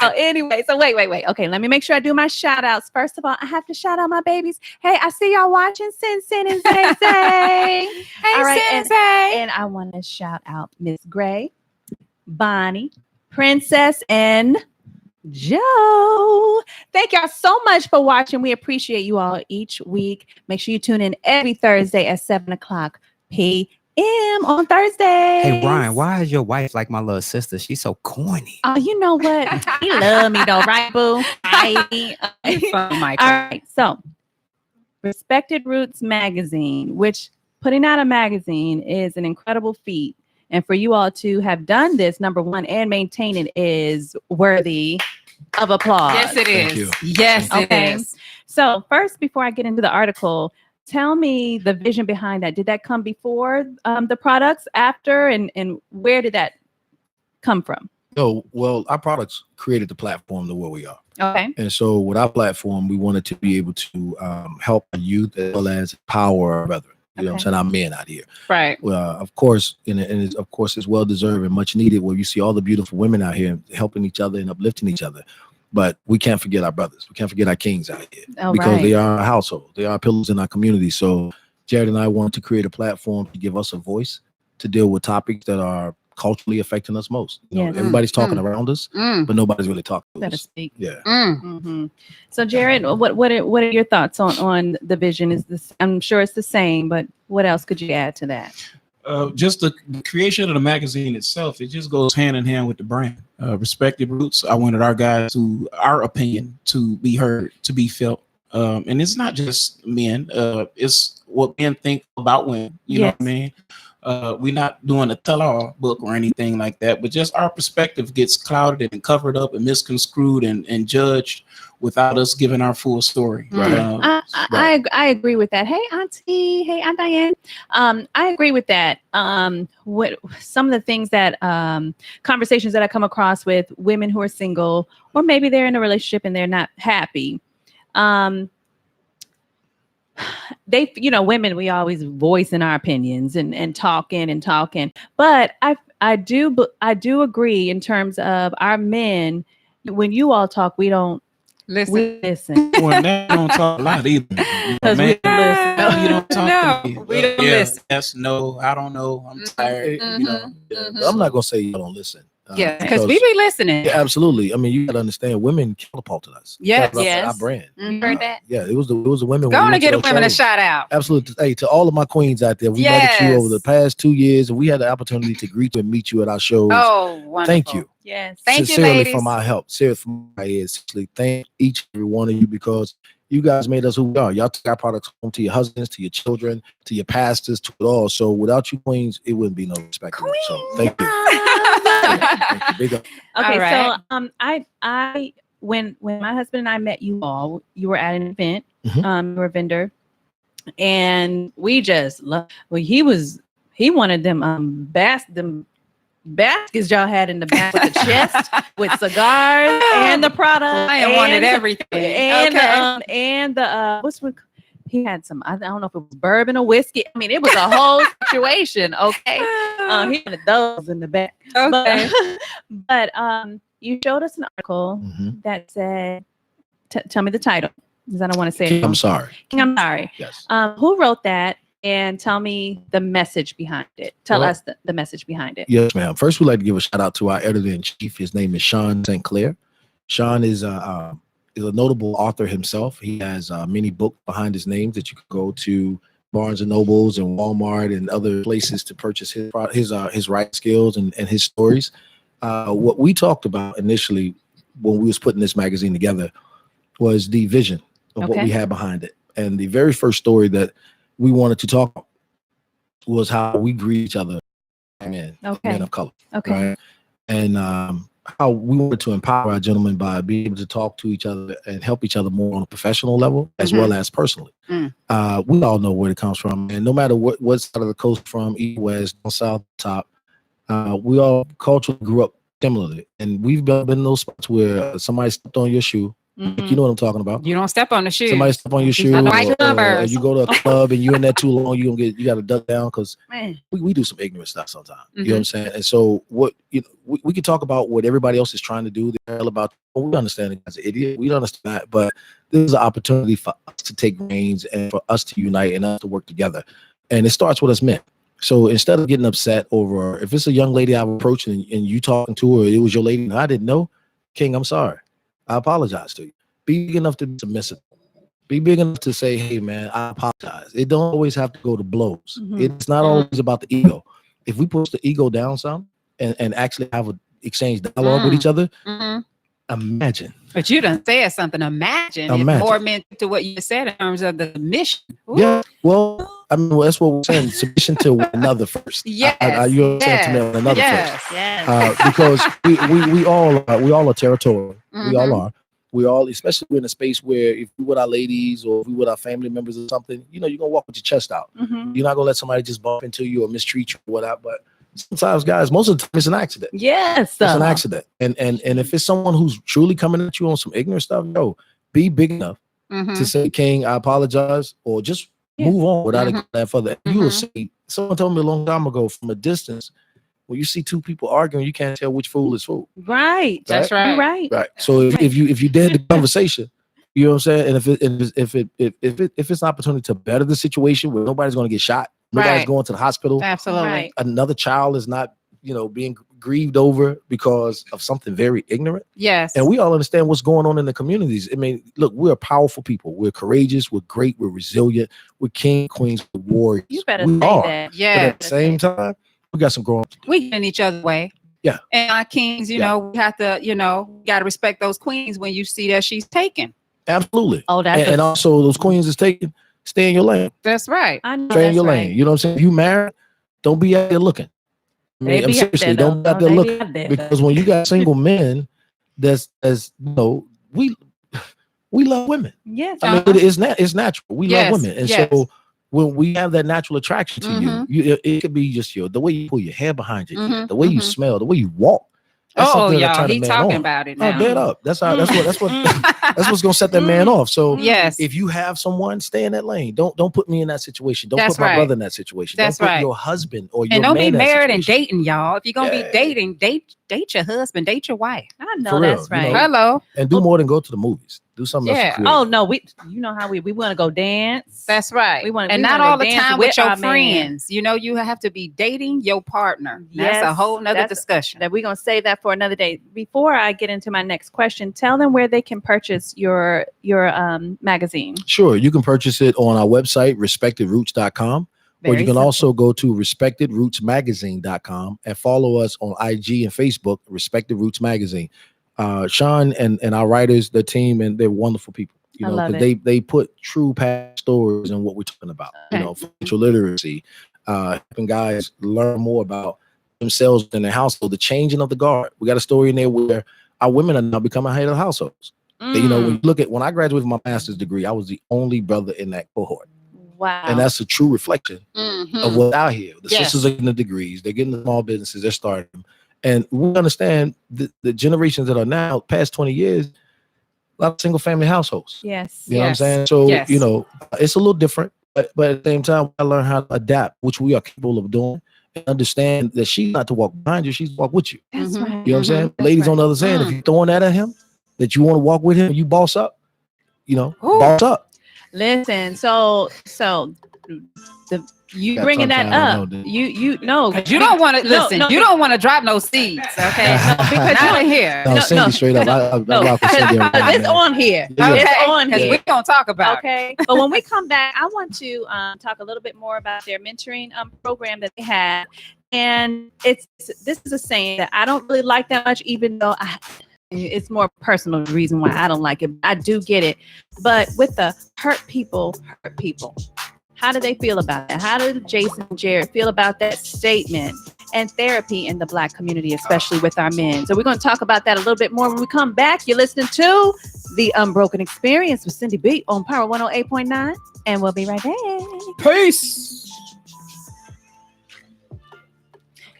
A: So anyway, wait. Okay, let me make sure I do my shout outs. First of all, I have to shout out my babies. Hey, I see y'all watching Sin and Zay Zay.
B: Hey,
A: All right,
B: Sensei.
A: and I want to shout out Miss Gray, Bonnie, Princess, and Joe. Thank y'all so much for watching. We appreciate you all each week. Make sure you tune in every Thursday at 7:00 p.m. on Thursday.
C: Hey, Ryan, why is your wife like my little sister? She's so corny.
A: Oh, you know what? He love me though, right, boo? Right.
B: You're funny, Michael.
A: All right. So, Respected Roots Magazine, which putting out a magazine is an incredible feat. And for you all to have done this, number one, and maintain it is worthy of applause.
B: Yes, it
D: Thank
B: is.
D: you.
B: Yes,
A: Okay.
B: it is.
A: So first, before I get into the article, tell me the vision behind that. Did that come before the products, after, and where did that come from?
D: So, well, our products created the platform to where we are.
A: Okay.
D: And so with our platform, we wanted to be able to help our youth as well as empower our brethren. You know what I'm saying? Our men out here.
B: Right.
D: Well, of course, and of course, it's well deserved and much needed. Where you see all the beautiful women out here helping each other and uplifting each other, but we can't forget our brothers. We can't forget our kings out here
A: All
D: because
A: right.
D: they are our household. They are pillars in our community. So Jared and I want to create a platform to give us a voice to deal with topics that are culturally affecting us most. You know,
A: Yes.
D: everybody's talking around us, but nobody's really talking to
A: Better
D: us.
A: speak.
D: Yeah.
A: Mm-hmm. So, Jared, what are your thoughts on the vision? Is this? I'm sure it's the same, but what else could you add to that?
E: Just the creation of the magazine itself, it just goes hand in hand with the brand. Respected Roots, I wanted our guys our opinion to be heard, to be felt. And it's not just men, it's what men think about women, you know what I mean? We're not doing a tell-all book or anything like that, but just our perspective gets clouded and covered up and misconstrued and judged without us giving our full story.
D: Right.
A: I agree with that. Hey, Auntie. Hey, Aunt Diane. I agree with that. What some of the things that conversations that I come across with women who are single, or maybe they're in a relationship and they're not happy. They, women, we always voicing our opinions and talking. But I do agree in terms of our men. When you all talk, we don't.
B: Listen.
A: We listen.
E: Well, they don't talk a lot either.
A: Because we don't listen.
E: No, you don't talk to me.
B: We don't
E: Yeah,
B: listen.
E: yes, no, I don't know. I'm tired.
D: I'm not gonna say you don't listen.
B: Yeah, because we be listening.
D: Yeah, absolutely. I mean, you gotta understand, women catapulted us.
B: Yes.
D: Catapulted our brand.
A: You heard that?
D: Yeah, it was the women.
B: Go
D: when
B: on
D: we
B: and get
D: went
B: the
D: to
B: women a
D: those shows.
B: shout out.
D: Absolutely. Hey, to all of my queens out there, we met you over the past 2 years, and we had the opportunity to greet you and meet you at our shows.
B: Oh, wonderful.
D: Thank you.
A: Yes.
B: Thank you,
D: Sincerely
B: ladies.
D: for my help. Seriously from my ears. Seriously, thank each and every one of you, because you guys made us who we are. Y'all took our products home to your husbands, to your children, to your pastors, to it all. So without you queens, it wouldn't be no respect. So thank you. Thank you. Big up.
A: Okay,
B: All right.
A: so I when my husband and I met you all, you were at an event, you were a vendor, and we just loved. Well, he wanted them baskets y'all had in the back with the chest with cigars and the product.
B: I wanted everything.
A: And he had some, I don't know if it was bourbon or whiskey. I mean, it was a whole situation. Okay. He had those in the back.
B: Okay.
A: But you showed us an article that said, tell me the title, because I don't want to say it.
D: I'm sorry.
A: I'm sorry.
D: Yes.
A: Who wrote that? And tell me the message behind it. Tell us the message behind it.
D: Yes, ma'am. First, we'd like to give a shout out to our editor-in-chief. His name is Sean St. Clair. Sean is a notable author himself. He has many books behind his name that you can go to Barnes and Nobles and Walmart and other places to purchase his writing skills and his stories. What we talked about initially when we was putting this magazine together was the vision of what we had behind it. And the very first story that we wanted to talk about was how we greet each other, men of color.
A: Okay.
D: Right? And how we wanted to empower our gentlemen by being able to talk to each other and help each other more on a professional level as well as personally. We all know where it comes from, and no matter what side of the coast from, east, west, south, top, we all culturally grew up similarly, and we've been in those spots where somebody stepped on your shoe. You know what I'm talking about.
B: You don't step on the shoe.
D: Somebody step on your shoe, or you go to a club and you're in there too long, you got to duck down, because we do some ignorant stuff sometimes. You know what I'm saying? And so what we can talk about what everybody else is trying to do. They're all about. We understand it as an idiot. We understand that, but this is an opportunity for us to take reins and for us to unite and us to work together. And it starts with us men. So instead of getting upset over if it's a young lady I've approached and you talking to her, it was your lady and I didn't know, King, I'm sorry. I apologize to you. Be big enough to be submissive. Be big enough to say, hey, man, I apologize. It don't always have to go to blows. It's not always about the ego. If we push the ego down some and actually have an exchange dialogue with each other, imagine.
B: But you done said something. Imagine. It's more meant to what you said in terms of the mission. Ooh.
D: Yeah, well, I mean, that's what we're saying. Submission to one another first.
B: Yes.
D: You understand to me one another first.
A: Yes.
D: Because we all are territorial. We all are. We all, especially we're in a space where if we with our ladies or if we with our family members or something, you're gonna walk with your chest out. You're not gonna let somebody just bump into you or mistreat you or whatever. But sometimes, guys, most of the time it's an accident.
A: Yes.
D: It's an accident. And if it's someone who's truly coming at you on some ignorant stuff, no, be big enough to say, King, I apologize, or just move on without it going that further. You will see, someone told me a long time ago from a distance, when you see two people arguing, you can't tell which fool is fool.
A: Right. That's right.
D: Right. So if you did the conversation, you know what I'm saying, and if it's an opportunity to better the situation where nobody's going to get shot, nobody's going to the hospital,
B: absolutely,
D: another child is not being grieved over because of something very ignorant.
B: Yes.
D: And we all understand what's going on in the communities. I mean, look, we're powerful people. We're courageous. We're great. We're resilient. We're king, queens, we're warriors.
A: You better say that.
B: Yeah.
D: But at the same time, we got some growing up to do.
B: We get in each other's way.
D: Yeah.
B: And our kings, you know, we have to, got to respect those queens when you see that she's taken.
D: Absolutely.
A: Oh, that's
D: and also those queens is taken. Stay in your lane.
B: That's right.
A: I know
D: Stay in your
A: right.
D: lane. You know what I'm saying? You married, don't be out there looking. I mean,
A: They be out
D: seriously,
A: there,
D: don't be
A: though.
D: out there
A: They be
D: looking,
A: out there,
D: because when you got single men, we love women.
A: Yes.
D: I mean, it's natural. We love
B: Yes,
D: women, and
B: yes.
D: so when we have that natural attraction to
B: Mhm.
D: it could be just the way you pull your hair behind your ear,
B: Mhm,
D: the way you
B: mhm.
D: smell, the way you walk. That's
B: Oh,
D: something that
B: y'all,
D: turn a
B: he
D: man
B: talking
D: on.
B: about it
D: Oh,
B: now.
D: dead up. That's what
B: Mm.
D: that's what's gonna set that man off. So
B: Yes.
D: if you have someone, stay in that lane. Don't put me in that situation. Don't
B: That's
D: put my
B: right.
D: brother in that situation.
B: That's
D: don't put
B: right.
D: your husband or your
B: And don't
D: man
B: be
D: in that
B: married and
D: situation.
B: dating, y'all. If you're gonna
D: Yeah.
B: be dating, date your husband, date your wife.
A: I know
D: For real,
A: that's
D: you
A: right.
D: know.
B: Hello.
D: And do more than go to the movies. Do something else.
B: Yeah.
D: creative.
A: Oh no, you know how we want to go dance.
B: That's right.
A: We wanna-
B: and
A: we
B: not
A: wanna
B: all the
A: dance
B: time
A: with
B: with your
A: our man.
B: friends. You know, you have to be dating your partner. That's a
A: Yes,
B: whole nother
A: that's-
B: discussion.
A: that we're gonna save that for another day. Before I get into my next question, tell them where they can purchase your magazine.
D: Sure, you can purchase it on our website, respectedroots.com, or
A: Very
D: you can
A: simple.
D: also go to respectedrootsmagazine.com and follow us on IG and Facebook, Respected Roots Magazine. Sean and our writers, the team, and they're wonderful people. You
A: I
D: know,
A: love
D: because
A: it.
D: they put true past stories in what we're talking about.
A: Okay.
D: You know, financial literacy, helping guys learn more about themselves and their household, the changing of the guard. We got a story in there where our women are now becoming head of households. You know, when you look at when I graduated with my master's degree, I was the only brother in that cohort.
A: Wow.
D: And that's a true reflection of what's out here. The
B: Yes.
D: sisters are getting the degrees, they're getting the small businesses, they're starting them. And we understand the generations that are now past 20 years, a lot of single family households.
A: yes.
D: You know what I'm
B: Yes.
D: saying? So,
B: Yes.
D: you know, it's a little different, but at the same time, I learn how to adapt, which we are capable of doing, and understand that she's not to walk behind you, she's to walk with you.
A: That's
B: Mhm.
A: right.
D: You know what I'm saying?
A: That's
D: Ladies
A: right.
D: on the other side, if you're throwing that at him, that you want to walk with him, you boss up, you know,
B: Ooh.
D: boss up.
A: Listen, so you
D: Got
A: bringing that
D: tongue-tied, I
A: up.
D: know, dude.
A: You know.
B: You don't want to
A: No,
B: listen.
A: no,
B: you don't want to drop no seeds, okay?
A: No, because
B: Not
A: you-
B: in here.
D: No,
A: No,
D: Cindy,
A: no,
D: straight up. I
A: No,
D: rock with Cindy. every
A: because
D: day,
A: it's
D: man.
A: on here.
D: Yeah.
A: It's on
B: Because
A: here.
B: we're gonna talk about it.
A: Okay, but when we come back, I want to talk a little bit more about their mentoring program that they have, and this is a saying that I don't really like that much, even though it's more personal reason why I don't like it. I do get it, but with the hurt people, how do they feel about that? How do Jason and Jared feel about that statement and therapy in the Black community, especially with our men? So we're going to talk about that a little bit more when we come back. You're listening to The Unbroken Experience with Cindy B on Power 108.9, and we'll be right back.
B: Peace.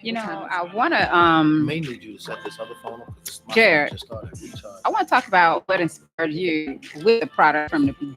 B: You know, I want to
D: may need you to set this other phone up because my
B: Jared.
D: phone just started recharging.
B: I want to talk about what inspired you with the product from the beginning.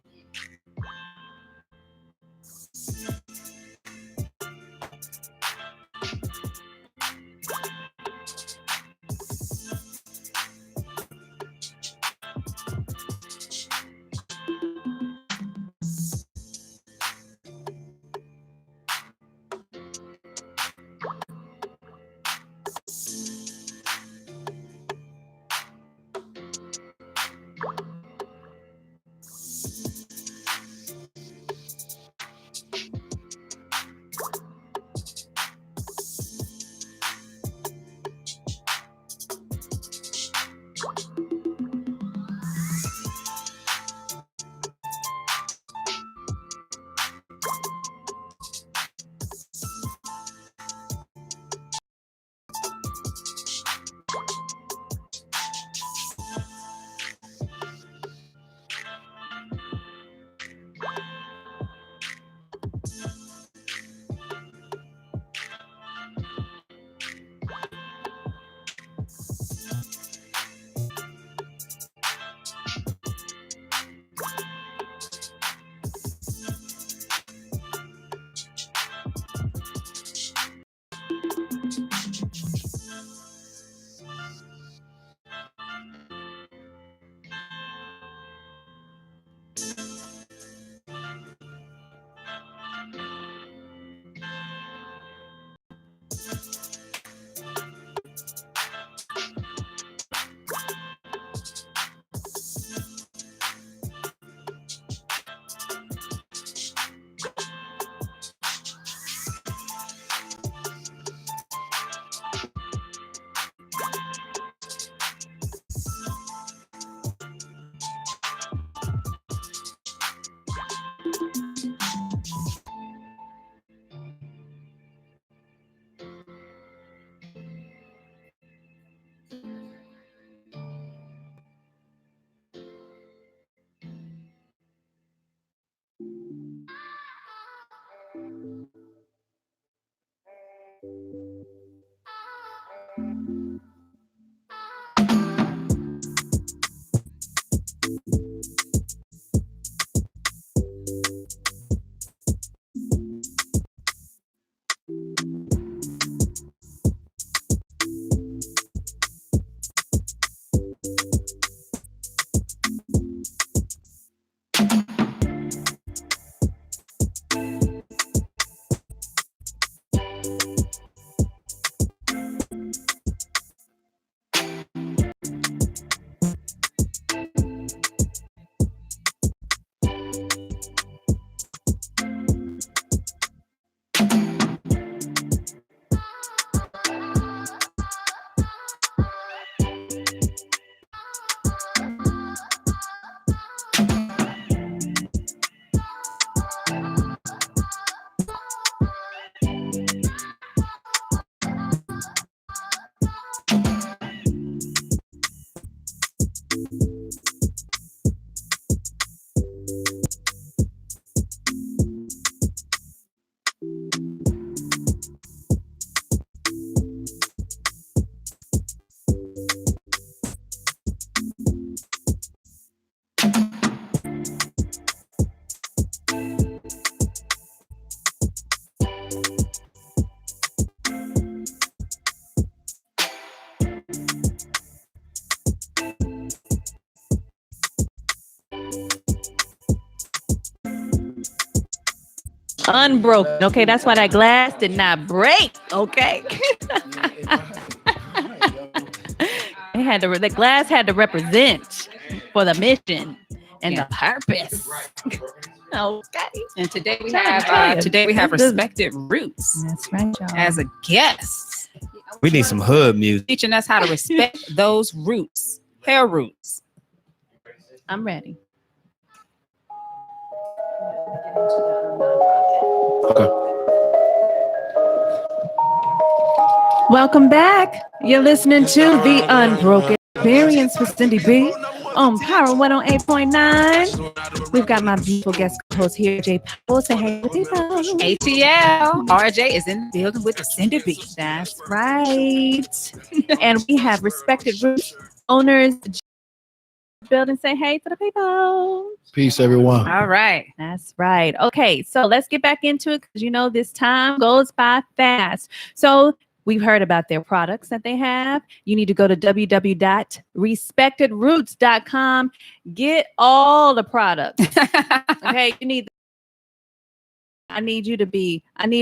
A: unbroken. Okay, that's why that glass did not break. Okay. The glass had to represent for the mission and the purpose. Okay.
B: And today we
A: Tell you.
B: have
A: This is-
B: respected roots
A: That's right, y'all.
B: as a guest,
C: We need some hood music.
B: teaching us how to respect those roots, hair roots.
A: I'm ready.
D: Okay.
A: Welcome back. You're listening to The Unbroken Experience with Cindy B on Power 108.9. We've got my beautiful guest host here, Jay Powell. Say hey to people.
B: ATL. RJ is in the building with the Cindy B.
A: That's right. And we have respected roots owners building. Say hey to the people.
D: Peace, everyone.
B: All right.
A: That's right. Okay, so let's get back into it because you know this time goes by fast. So we've heard about their products that they have. You need to go to www.respectedroots.com. Get all the products. Okay, I need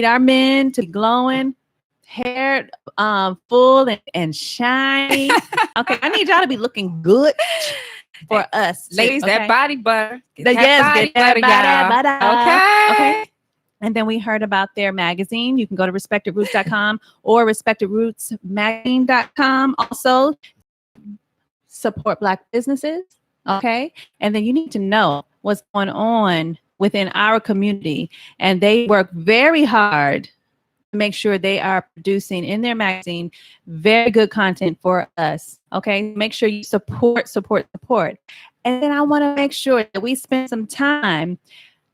A: our men to be glowing, hair full and shiny. Okay, I need y'all to be looking good for us.
B: Ladies,
A: okay?
B: that body butter. Get
A: Get that body butter.
B: y'all.
A: Okay. And then we heard about their magazine. You can go to respectedroots.com or respectedrootsmagazine.com. Also, support Black businesses. Okay. And then you need to know what's going on within our community. And they work very hard to make sure they are producing in their magazine very good content for us. Okay. Make sure you support. And then I want to make sure that we spend some time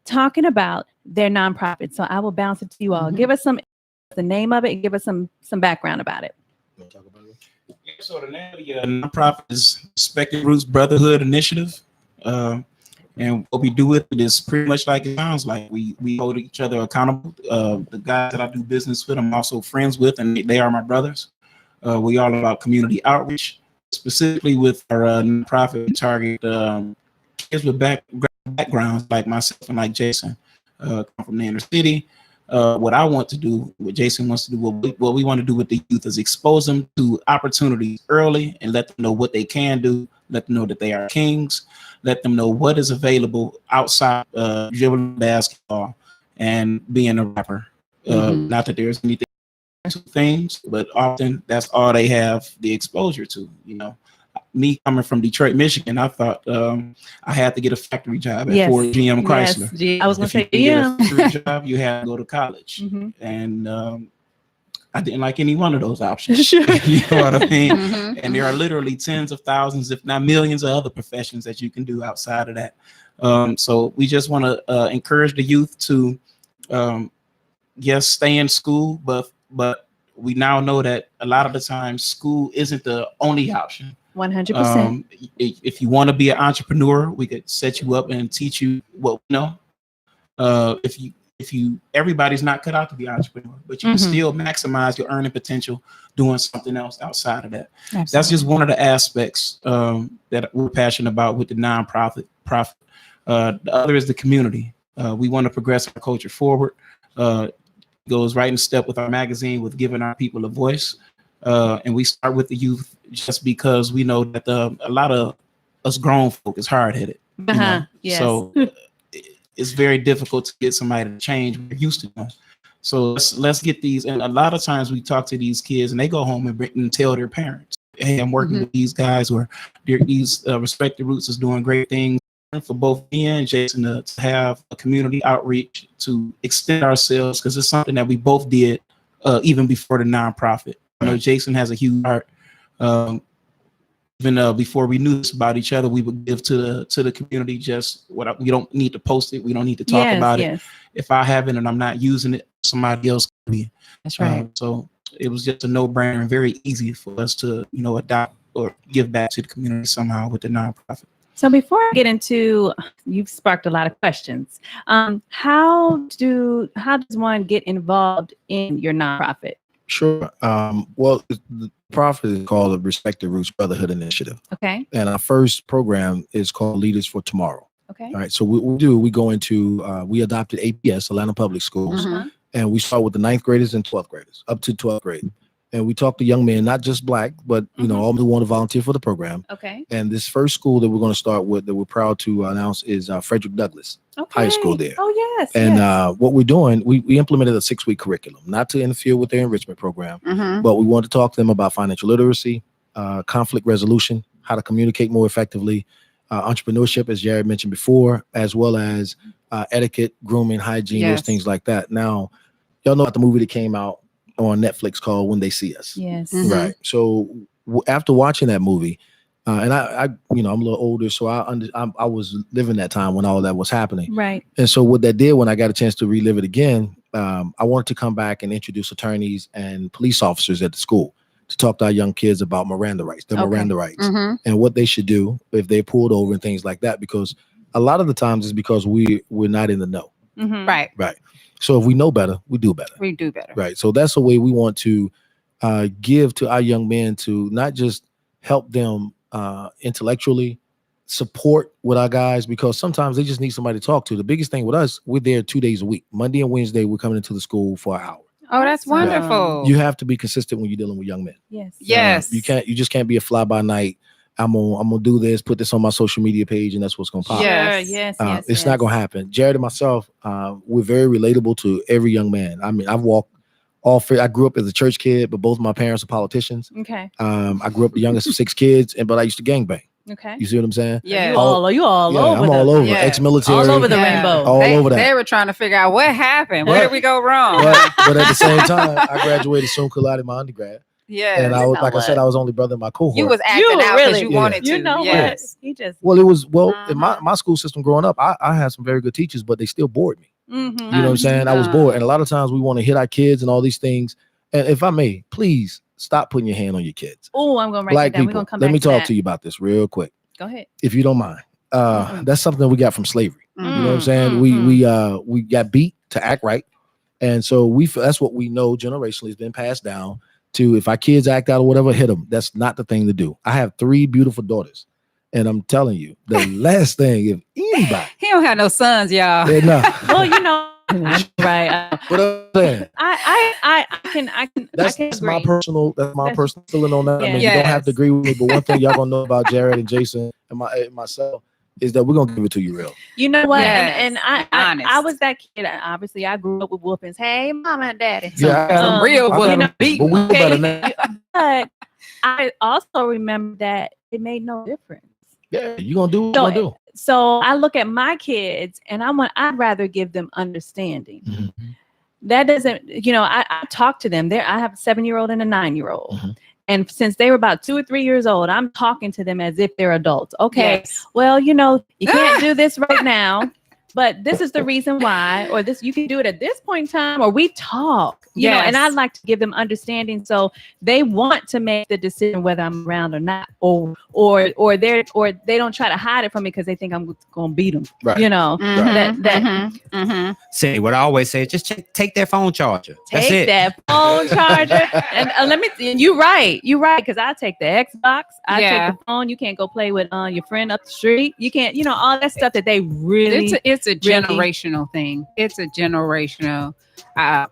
A: talking about their nonprofit. So I will bounce it to you all. Give us the name of it and give us some background about it.
E: So the name of the nonprofit is Respected Roots Brotherhood Initiative. And what we do with it is pretty much like it sounds like. We hold each other accountable. The guys that I do business with, I'm also friends with, and they are my brothers. We all about community outreach, specifically with our nonprofit. We target kids with backgrounds like myself and like Jason, come from the inner city. What I want to do, what Jason wants to do, what we want to do with the youth is expose them to opportunities early and let them know what they can do, let them know that they are kings, let them know what is available outside dribbling basketball and being a rapper. Not that there's anything to things, but often that's all they have the exposure to. You know, me coming from Detroit, Michigan, I thought I had to get a factory job at Ford GM Chrysler.
A: Yes, I was going to say,
E: If you get a factory job, you had to go to college. And I didn't like any one of those options. You know what I mean? And there are literally tens of thousands, if not millions, of other professions that you can do outside of that. So we just want to encourage the youth to, yes, stay in school, but we now know that a lot of the time school isn't the only option.
A: 100%.
E: If you want to be an entrepreneur, we could set you up and teach you what we know. If you everybody's not cut out to be an entrepreneur, but you can still maximize your earning potential doing something else outside of that. Absolutely. That's just one of the aspects that we're passionate about with the nonprofit. The other is the community. We want to progress our culture forward. Goes right in step with our magazine, with giving our people a voice. And we start with the youth just because we know that a lot of us grown folk is hard-headed.
A: Yes.
E: So it's very difficult to get somebody to change what they're used to doing. So let's get these. And a lot of times we talk to these kids and they go home and tell their parents, hey, I'm working with these guys, or these Respected Roots is doing great things. For both me and Jason to have a community outreach to extend ourselves, because it's something that we both did even before the nonprofit. I know Jason has a huge heart. Even before we knew this about each other, we would give to the community. Just we don't need to post it. We don't need to talk about it. If I have it and I'm not using it, somebody else can be.
A: That's right.
E: So it was just a no-brainer and very easy for us to, adopt or give back to the community somehow with the nonprofit.
A: So before I get into, you've sparked a lot of questions. How does one get involved in your nonprofit?
D: Sure. Well, the profit is called the Respected Roots Brotherhood Initiative.
A: Okay.
D: And our first program is called Leaders for Tomorrow.
A: Okay.
D: All right. So what we do, we go into, we adopted APS, Atlanta Public Schools,
B: Mhm.
D: and we start with the 9th graders and 12th graders up to 12th grade. And we talk to young men, not just black, but, you know, all who want to volunteer for the program.
A: Okay.
D: And this first school that we're going to start with that we're proud to announce is Frederick Douglass
A: Okay.
D: High School there.
A: Oh, yes.
D: And
A: yes.
D: what we're doing, we implemented a 6-week curriculum, not to interfere with their enrichment program,
B: Mhm.
D: but we want to talk to them about financial literacy, conflict resolution, how to communicate more effectively, entrepreneurship, as Jared mentioned before, as well as etiquette, grooming, hygiene,
B: Yes.
D: those things like that. Now, y'all know about the movie that came out on Netflix called When They See Us.
A: Yes.
B: Mhm.
D: Right. So after watching that movie, and I, you know, I'm a little older, so I was living that time when all that was happening.
A: Right.
D: And so what that did when I got a chance to relive it again, I wanted to come back and introduce attorneys and police officers at the school to talk to our young kids about Miranda rights, their
A: Okay.
D: Miranda rights,
B: Mhm.
D: and what they should do if they're pulled over and things like that. Because a lot of the times it's because we're not in the know.
A: Mm-hmm.
B: Right.
D: Right. So if we know better, we do better.
B: We do better.
D: Right. So that's the way we want to give to our young men, to not just help them intellectually, support with our guys, because sometimes they just need somebody to talk to. The biggest thing with us, we're there 2 days a week. Monday and Wednesday, we're coming into the school for an hour.
B: Oh, that's
A: Awesome.
B: wonderful.
D: You have to be consistent when you're dealing with young men.
A: Yes.
B: Yes.
D: You just can't be a fly by night. I'm gonna do this, put this on my social media page, and that's what's gonna pop.
B: Yeah.
A: Sure.
B: Yes.
A: Yes.
D: It's not gonna happen. Jared and myself, we're very relatable to every young man. I mean, I've walked all three. I grew up as a church kid, but both my parents are politicians.
A: Okay.
D: I grew up the youngest of 6 kids, but I used to gangbang.
A: Okay.
D: You see what I'm saying?
B: Yeah.
A: You all over
D: I'm all over.
B: Yeah.
D: Ex-military.
A: all over the
B: Yeah.
A: rainbow.
D: All
B: they,
D: over that.
B: They were trying to figure out what happened. Where
D: Right.
B: did we go wrong?
D: But at the same time, I graduated summa cum laude in my undergrad,
B: Yeah.
D: and I was,
A: know
D: like I said,
A: what?
D: I was only brother in my cohort.
B: You was acting
A: You
B: out because
A: really-
B: you
D: Yeah.
B: wanted to.
A: You know
B: Yes.
A: what? You just.
D: well, it was in
B: Uh-huh.
D: my school system growing up. I had some very good teachers, but they still bored me.
A: Mm-hmm.
D: You know what I'm saying? I was bored, and a lot of times we want to hit our kids and all these things. And if I may, please stop putting your hand on your kids.
A: Oh, I'm gonna write
D: Black
A: that down. We're
D: people,
A: gonna come
D: let
A: back
D: me talk
A: that.
D: to you about this real quick,
A: Go ahead.
D: if you don't mind. That's something we got from slavery. You know what I'm saying?
B: Mm,
D: We got beat to act right, and so that's what we know generationally has been passed down to. If our kids act out or whatever, hit them. That's not the thing to do. I have 3 beautiful daughters, and I'm telling you, the last thing, if anybody,
B: He don't have no sons, y'all.
D: no,
A: Well, you know, right?
D: what I'm saying.
A: I can
D: That's
A: agree.
D: my personal. That's my
A: That's-
D: personal feeling on that. I mean,
A: Yeah.
D: you don't have to
B: Yes.
D: agree with me, but one thing y'all gonna know about Jared and Jason and myself is that we're gonna give it to you real.
A: You know what?
B: Yes.
A: And I
B: Honest.
A: was that kid. Obviously, I grew up with whoopings. Hey, mama and daddy.
D: Yeah, I got 'em.
B: Some real
D: I got
B: women
D: 'em,
B: beat.
D: but we know
A: Okay.
D: better now.
A: But I also remember that it made no difference.
D: Yeah, you gonna do what
A: So,
D: you gonna do.
A: So I look at my kids, and I'd rather give them understanding.
D: Mhm.
A: That doesn't, I talk to them. I have a 7-year-old and a 9-year-old.
D: Mhm.
A: And since they were about 2 or 3 years old, I'm talking to them as if they're adults. Okay,
B: Yes.
A: well, you can't do this right now, but this is the reason why, or this, you can do it at this point in time, or we talk, and I
B: Yes.
A: like to give them understanding. So they want to make the decision whether I'm around or not, or they don't try to hide it from me because they think I'm going to beat them,
D: Right.
A: that
C: Say what I always say, just take their phone charger. That's
A: take
C: it.
A: that phone charger. And you're right, because I take the Xbox, I
B: Yeah.
A: take the phone. You can't go play with your friend up the street. You can't, all that stuff that they really.
B: It's a generational thing. It's a generational. I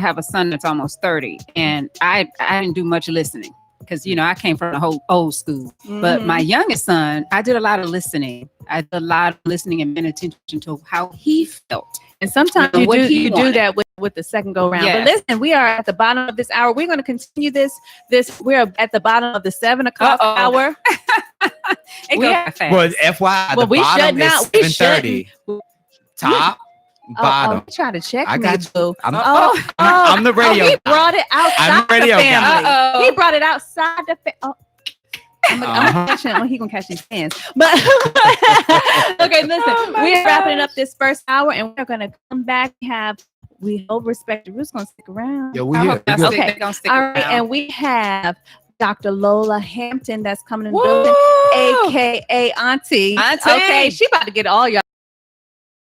B: have a son that's almost 30, and I didn't do much listening because I came from the whole old school. But
A: Mhm.
B: my youngest son, I did a lot of listening. I did a lot of listening and paying attention to how he felt.
A: And sometimes
B: what he
A: you do
B: wanted.
A: that with the second go round. But
B: Yes.
A: listen, we are at the bottom of this hour. We're going to continue this. We're at the bottom of the 7 o'clock
B: Uh-oh.
A: hour.
B: It
A: We
B: goes
A: have-
B: fast.
C: Well, FYI,
A: Well,
C: the
A: we
C: bottom
A: shutting
C: is
A: out. We
C: 7:30. Top, bottom.
A: Oh, try to check
C: I
A: me,
C: got you.
A: boo.
C: I'm,
A: Oh,
C: I'm the radio
A: he
C: guy.
A: brought it outside
C: I'm the radio
A: the
C: guy.
A: family.
B: Uh-oh.
A: He brought it outside the family. Oh. I'm
C: Uh-huh.
A: gonna catch him. He gonna catch these fans. But okay, listen.
B: Oh my
A: We're wrapping
B: gosh.
A: up this first hour, and we're gonna come back. We hope respect. Who's gonna stick around?
D: Yeah, we
B: I
D: here.
B: hope that's
D: We
A: Okay.
D: good.
B: they're gonna stick
A: All right,
B: around.
A: and we have Dr. Lola Hampton that's coming in the
B: Woo!
A: building, aka Auntie.
B: Auntie.
A: Okay, she about to get all y'all.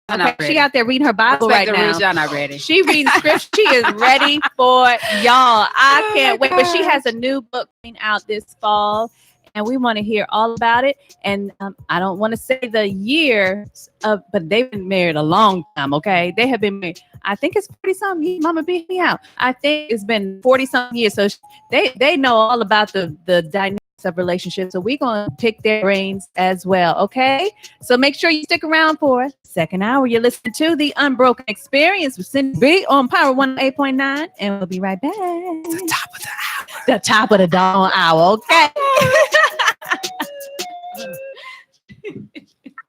B: I'm not
A: Okay, she
B: ready.
A: out there reading her Bible right
B: Expect to
A: now.
B: read, y'all not ready.
A: She reading scripture. She is ready for y'all. I
B: Oh
A: can't
B: my
A: wait. But she
B: gosh.
A: has a new book coming out this fall. and we want to hear all about it. And I don't want to say the years of, but they've been married a long time. Okay, they have been married. I think it's 40 something years. Mama beat me out. I think it's been 40 something years. So they know all about the dynamics of relationships. So we're gonna pick their brains as well. Okay, so make sure you stick around for second hour. You're listening to the Unbroken Experience with Cindy B on Power 108.9, and we'll be right back.
C: The top of the hour.
A: The top of the dawn hour. Okay.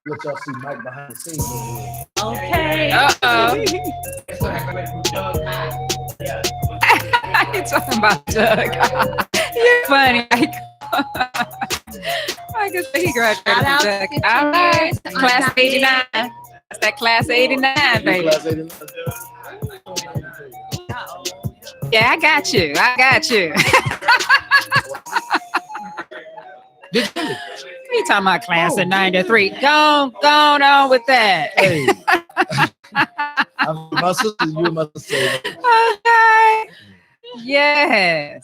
D: Let y'all see Mike behind the scenes over here.
A: Okay.
B: Uh-oh. You're talking about Doug. You're funny. I guess he graduated from
A: Shout out
B: Doug.
A: 15
B: All right.
A: years.
B: Class 89. That's that class 89, baby.
D: Class 89.
B: Yeah, I got you. You talking about class of 93. Go on with that.
D: Hey, my sister, you and my sister.
B: Okay. Yes.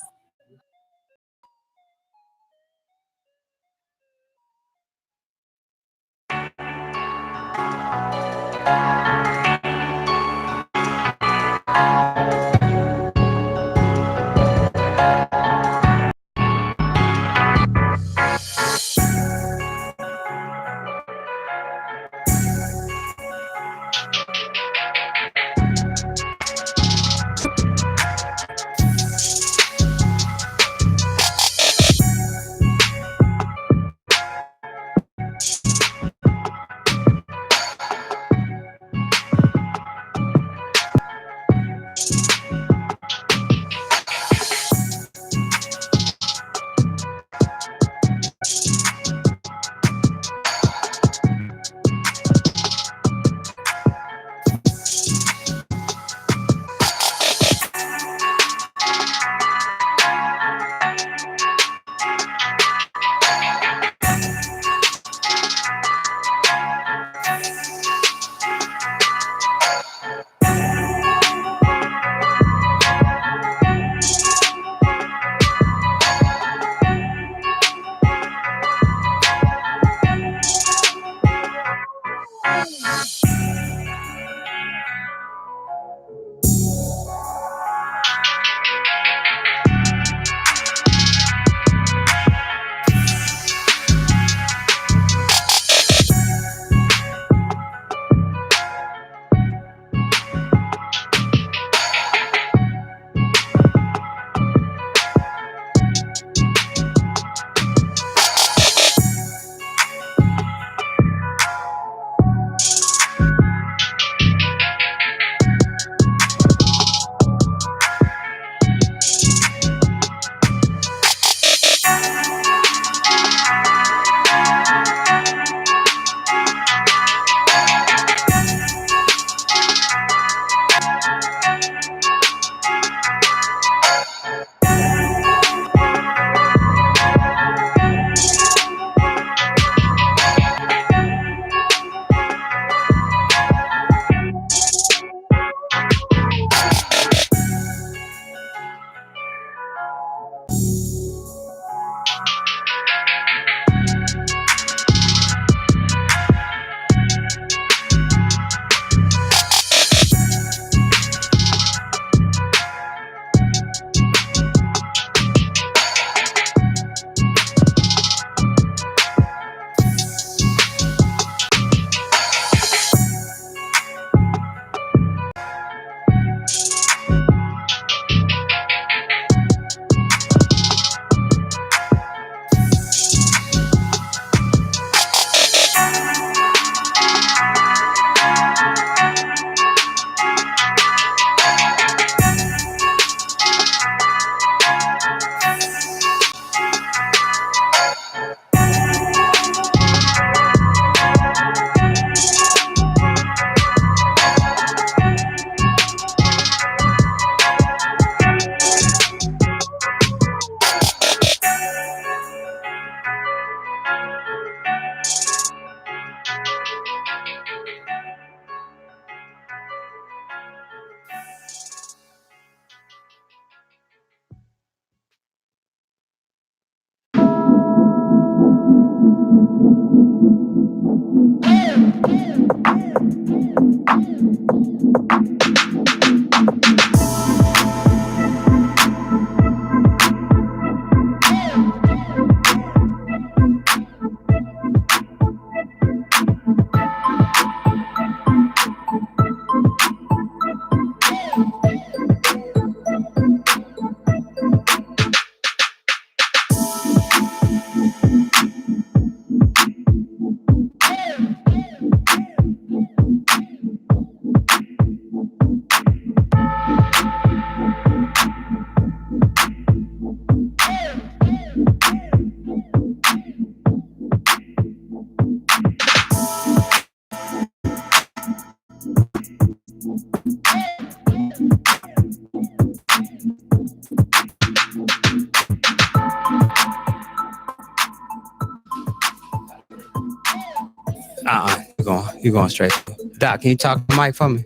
C: You're going straight. Doc, can you talk to the mic for me?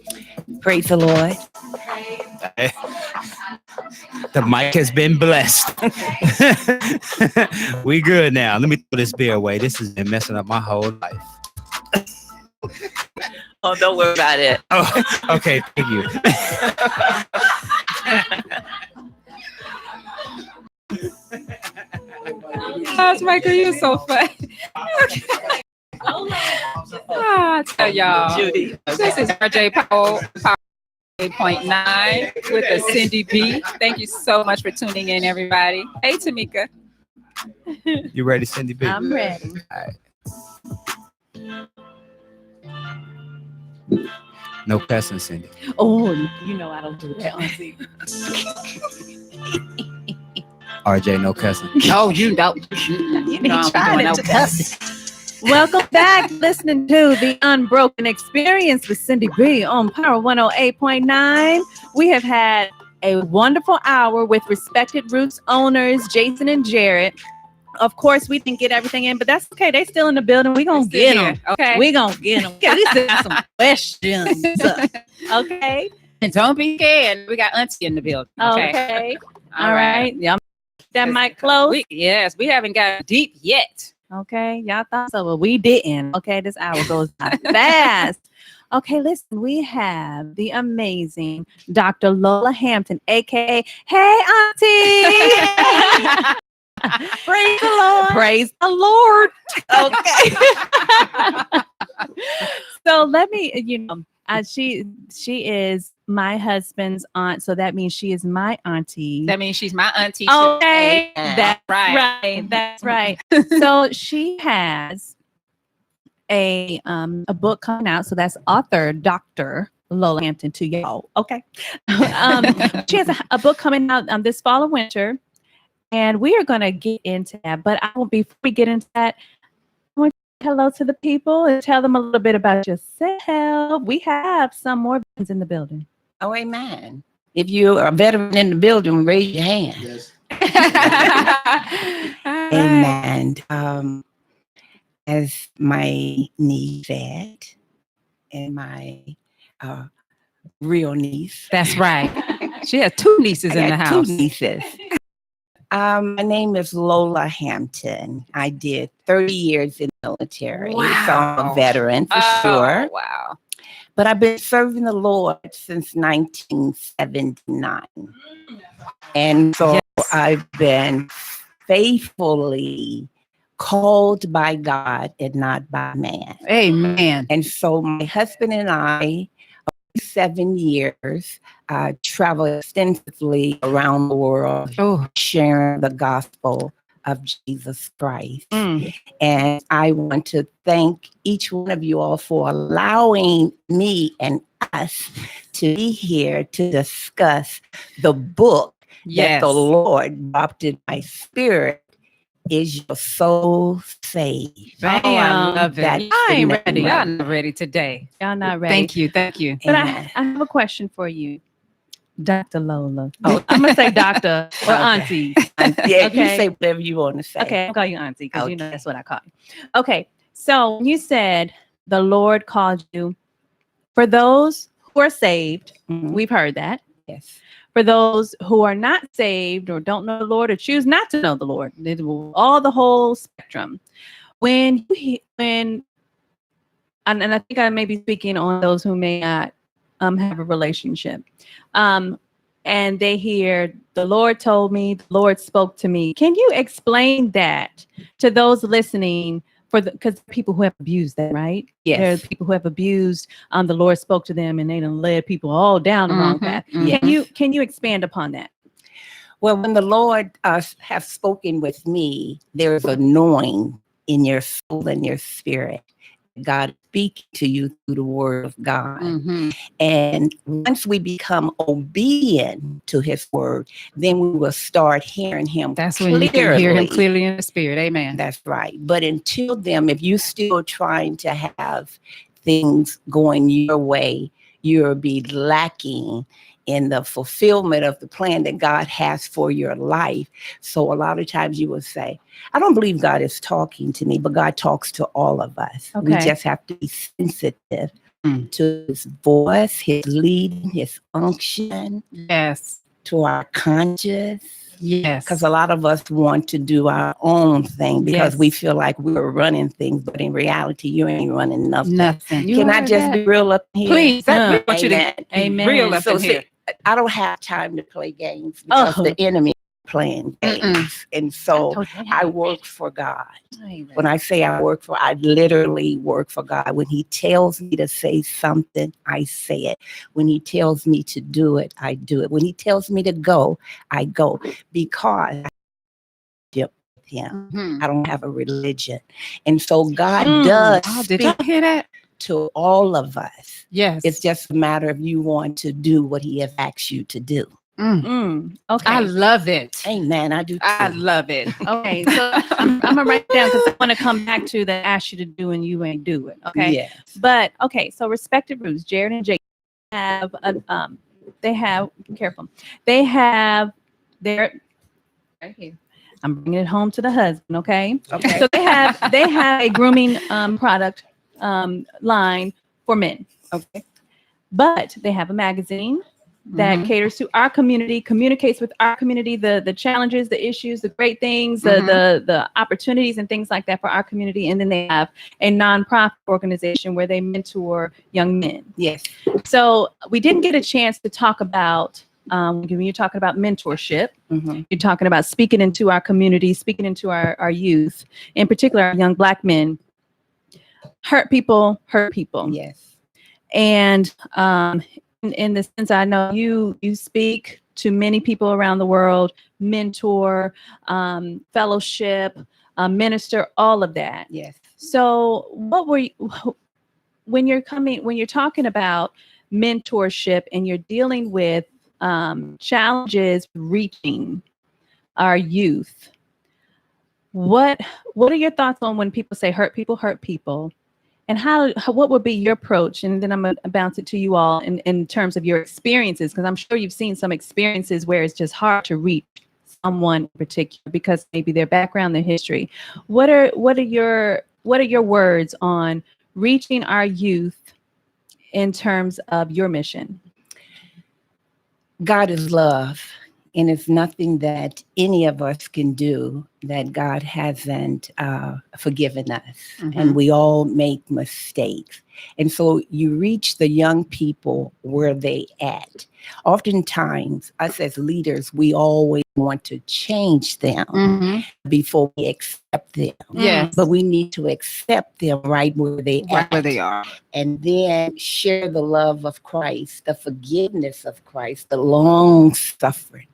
I: Praise the Lord.
C: The mic has been blessed. We good now. Let me throw this beer away. This has been messing up my whole life.
I: Oh, don't worry about it.
C: Oh, okay. Thank you.
B: Gosh, Michael, you're so funny. I tell y'all,
I: Judy.
B: this is RJ Powell 8.9 with the Cindy B. Thank you so much for tuning in, everybody. Hey, Tamika.
C: You ready, Cindy B?
A: I'm ready.
C: All right. No cussing, Cindy.
A: Oh, you know I don't do that, Auntie.
C: RJ, no cussing.
B: Oh, you know. You know I'm doing no cussing.
A: Welcome back, listening to the Unbroken Experience with Cindy B on Power 108.9. We have had a wonderful hour with respected Roots owners, Jason and Jared. Of course, we didn't get everything in, but that's okay. They still in the building. We're going to get them.
B: Okay.
A: We're going to get them. We still got some questions. Okay.
B: And don't be scared. We got Auntie in the building.
A: Okay. All right. Yeah. That mic close.
B: Yes, we haven't got deep yet.
A: Okay. Y'all thought so, but we didn't. Okay. This hour goes by fast. Okay. Listen, we have the amazing Dr. Lola Hampton, aka Hey Auntie. Praise the Lord. Praise the Lord. Okay. So let me, she is my husband's aunt, so that means she is my auntie.
B: That means she's my auntie.
A: Okay,
B: too.
A: that's right. That's right. So she has a book coming out. So that's author Dr. Lola Hampton to y'all. Okay. She has a book coming out this fall and winter, and we are going to get into that. But before we get into that, I want to say hello to the people and tell them a little bit about yourself. We have some more veterans in the building.
I: Oh, amen. If you are a veteran in the building, raise your hand.
E: Yes.
I: Amen. As my niece said, and my real niece.
B: That's right. She has two nieces in the house.
I: Two nieces. My name is Lola Hampton. I did 30 years in the military.
B: Wow.
I: So I'm a veteran for sure.
B: Wow.
I: But I've been serving the Lord since 1979. And so I've been faithfully called by God and not by man.
B: Amen.
I: And so my husband and I, 7 years, travel extensively around the world, sharing the gospel of Jesus Christ. And I want to thank each one of you all for allowing me and us to be here to discuss the book that the Lord dropped in my spirit. Is your soul saved?
B: Bam. I love it.
I: I
B: ain't ready. Y'all not ready today.
A: Y'all not ready.
B: Thank you. Thank you.
A: But I have a question for you, Dr. Lola. Oh, I'm going to say doctor or auntie.
I: Yeah, you say whatever you want to say.
A: Okay, I'll call you auntie because you know that's what I call you. Okay, so you said the Lord called you. For those who are saved, we've heard that.
I: Yes.
A: For those who are not saved or don't know the Lord or choose not to know the Lord, all the whole spectrum. when and I think I may be speaking on those who may not have a relationship, and they hear the Lord told me, the Lord spoke to me. Can you explain that to those listening? Because people who have abused that, right?
I: Yes.
A: There are people who have abused. The Lord spoke to them, and they done led people all down the wrong path. Can you expand upon that?
I: Well, when the Lord have spoken with me, there's a knowing in your soul and your spirit. God speaks to you through the word of God. And once we become obedient to his word, then we will start hearing him.
B: That's when you can hear him clearly in the spirit. Amen.
I: That's right. But until then, if you're still trying to have things going your way, you'll be lacking in the fulfillment of the plan that God has for your life. So a lot of times you will say, I don't believe God is talking to me, but God talks to all of us. We just have to be sensitive to his voice, his leading, his unction.
B: Yes.
I: To our conscience.
B: Yes.
I: Because a lot of us want to do our own thing because we feel like we're running things, but in reality, you ain't running nothing. Can I just be real up here?
B: Please. I want you
I: Amen.
B: to be real up in here.
I: I don't have time to play games because the enemy is playing games. And so I work for God. When I say I literally work for God. When he tells me to say something, I say it. When he tells me to do it, I do it. When he tells me to go, I go because I with him. I don't have a religion. And so God does speak.
B: Did y'all hear that?
I: To all of us.
B: Yes.
I: It's just a matter of you want to do what he has asked you to do.
A: Okay.
B: I love it.
I: Amen. I do too.
B: I love it.
A: Okay. So I'm gonna write it down because I want to come back to the ask you to do and you ain't do it. Okay.
I: Yes.
A: But okay. So respected roots, Jared and Jake have they have their right here. I'm bringing it home to the husband. Okay.
I: Okay.
A: So they have a grooming product line for men.
I: Okay.
A: But they have a magazine that caters to our community, communicates with our community, the challenges, the issues, the great things, the opportunities and things like that for our community. And then they have a nonprofit organization where they mentor young men.
I: Yes.
A: So we didn't get a chance to talk about when you're talking about mentorship, you're talking about speaking into our community, speaking into our youth, in particular, our young Black men. Hurt people.
I: Yes.
A: And in the sense, I know you speak to many people around the world, mentor, fellowship, minister, all of that.
I: Yes.
A: So what were you, when you're talking about mentorship and you're dealing with challenges reaching our youth, what are your thoughts on when people say hurt people? And what would be your approach? And then I'm going to bounce it to you all in terms of your experiences, because I'm sure you've seen some experiences where it's just hard to reach someone in particular because maybe their background, their history. What are your words on reaching our youth in terms of your mission?
I: God is love, and it's nothing that any of us can do that God hasn't forgiven us. And we all make mistakes. And so you reach the young people where they at. Oftentimes, us as leaders, we always want to change them before we accept them.
B: Yes.
I: But we need to accept them right where they
B: are.
I: And then share the love of Christ, the forgiveness of Christ, the long suffering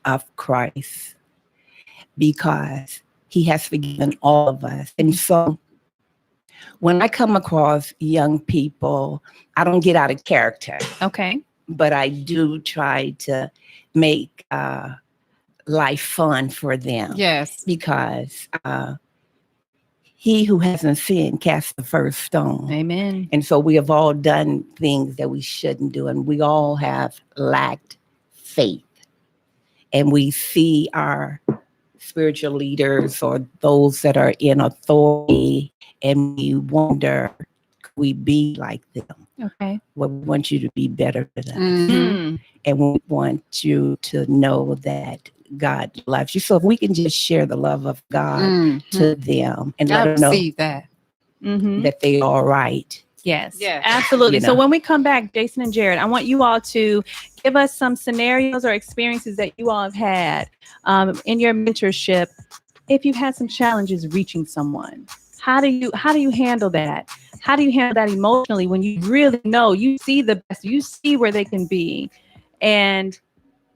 I: of Christ, because he has forgiven all of us. And so when I come across young people, I don't get out of character.
A: Okay.
I: But I do try to make life fun for them.
B: Yes.
I: Because he who hasn't sinned cast the first stone.
A: Amen.
I: And so we have all done things that we shouldn't do. And we all have lacked faith. And we see our spiritual leaders or those that are in authority, and we wonder, could we be like them?
A: Okay.
I: Well, we want you to be better than us. And we want you to know that God loves you. So if we can just share the love of God
B: Mhm.
I: to them and
B: I
I: let them know
B: receive that.
A: Mhm.
I: that they're all right.
A: Yes,
B: Yes.
A: absolutely.
I: You
A: So
I: know.
A: when we come back, Jason and Jared, I want you all to give us some scenarios or experiences that you all have had in your mentorship. If you've had some challenges reaching someone, how do you handle that? How do you handle that emotionally when you really know you see the best, you see where they can be, and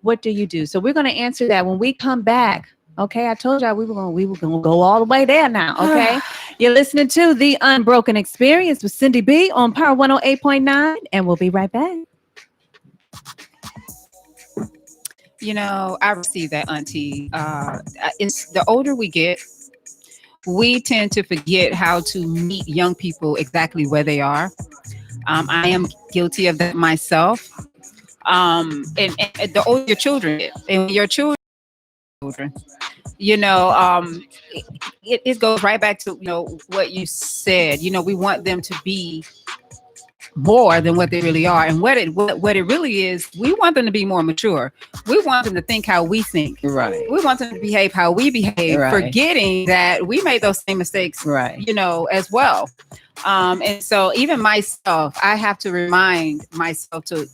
A: what do you do? So we're going to answer that when we come back. Okay, I told y'all we were gonna go all the way there now. Okay, you're listening to the Unbroken Experience with Cindy B on Power 108.9, and we'll be right back.
B: You know, I receive that, Auntie. It's the older we get, we tend to forget how to meet young people exactly where they are. I am guilty of that myself. And the older your children get, and your children, you know, it goes right back to, you know, what you said. You know, we want them to be more than what they really are, and what it really is, we want them to be more mature. We want them to think how we think.
I: Right.
B: We want them to behave how we behave,
I: Right.
B: forgetting that we made those same mistakes,
I: Right.
B: you know, as well. And so even myself, I have to remind myself to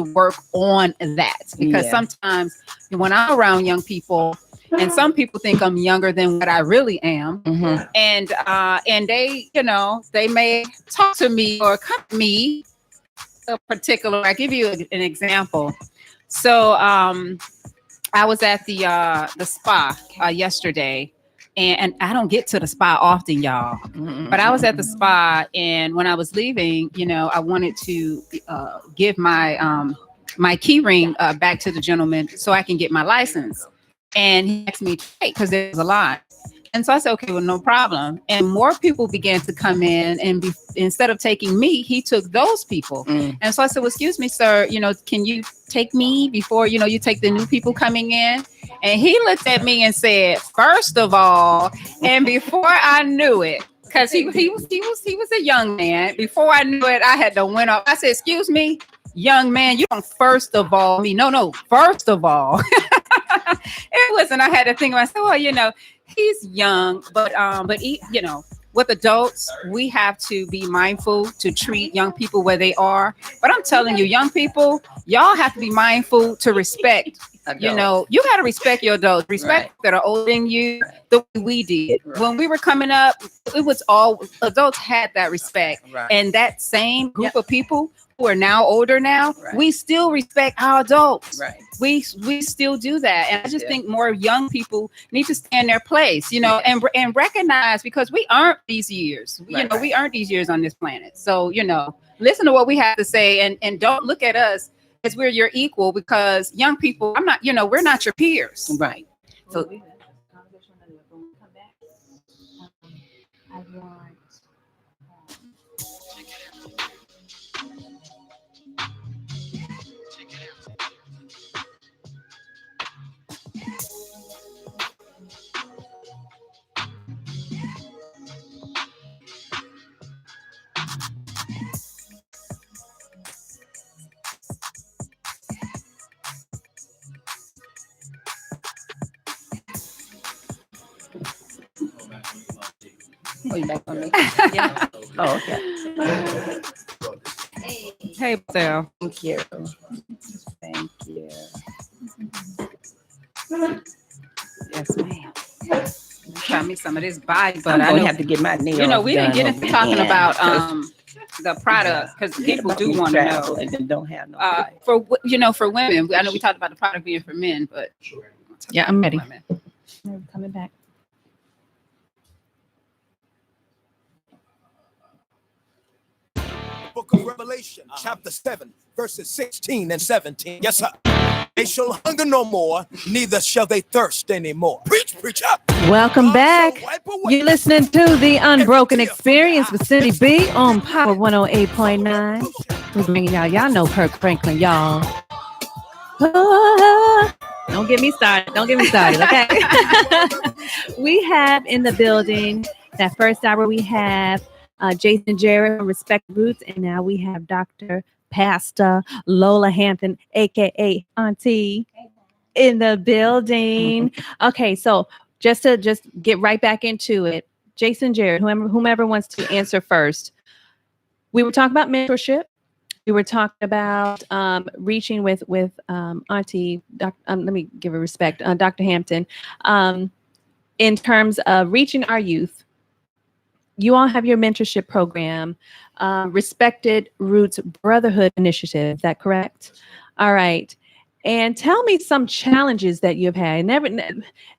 B: work on that, because
I: Yeah.
B: sometimes when I'm around young people, and some people think I'm younger than what I really am,
I: Mhm.
B: and they, you know, they may talk to me or come to me a particular. I give you an example. So I was at the spa yesterday, and I don't get to the spa often, y'all.
I: Mhm.
B: But I was at the spa, and when I was leaving, you know, I wanted to give my key ring back to the gentleman so I can get my license. And he asked me to wait because there was a line. And so I said, okay, well, no problem. And more people began to come in, and instead of taking me, he took those people.
I: Mm.
B: And so I said, well, excuse me, sir, you know, can you take me before, you know, you take the new people coming in? And he looked at me and said, first of all, and before I knew it, because he was a young man. Before I knew it, I had to went up. I said, excuse me, young man, you don't first of all me. No, first of all. It wasn't. I had to think. I said, well, you know, he's young, but he, you know, with adults, we have to be mindful to treat young people where they are. But I'm telling you, young people, y'all have to be mindful to respect. You know, you got to respect your adults, respect that are older than you, the way we did. When we were coming up, it was all adults had that respect. And that same group of people who are now older now, we still respect our adults. We still do that. And I just think more young people need to stand their place, you know, and recognize, because we earned these years. You know, we earned these years on this planet. So, you know, listen to what we have to say, and don't look at us as we're your equal, because young people, I'm not, you know, we're not your peers.
I: Right. So oh, you back on me? Yeah. Oh, okay.
B: Hey, Belle.
I: Thank you. Thank you.
B: Yes, ma'am. Try me some of this body, but
I: I'm
B: I
I: gonna
B: know,
I: have to get my nails.
B: you know, we didn't
I: done
B: get into
I: over
B: talking
I: again,
B: about
I: 'cause
B: the product, because people do want to know.
I: and then don't have no.
B: For you know, for women, I know we talked about the product being for men, but
A: Yeah, I'm ready.
B: women.
A: We're coming back.
J: Book of Revelation, chapter 7, verses 16 and 17. Yes, sir. They shall hunger no more, neither shall they thirst anymore. Preach, preach up.
A: Welcome back. You're listening to the Unbroken Experience with Cindy B on Power 108.9. We're bringing y'all know Kirk Franklin, y'all. Don't get me started. Don't get me started, okay? We have in the building, that first hour we have Jason Jarrett from Respect Roots, and now we have Dr. Pastor Lola Hampton, a.k.a. Auntie. in the building. Okay, so just to get right back into it, Jason, Jared, whomever wants to answer first. We were talking about mentorship. We were talking about reaching with Auntie. Let me give her respect, Dr. Hampton. In terms of reaching our youth, you all have your mentorship program, Respected Roots Brotherhood Initiative. Is that correct? All right. And tell me some challenges that you've had.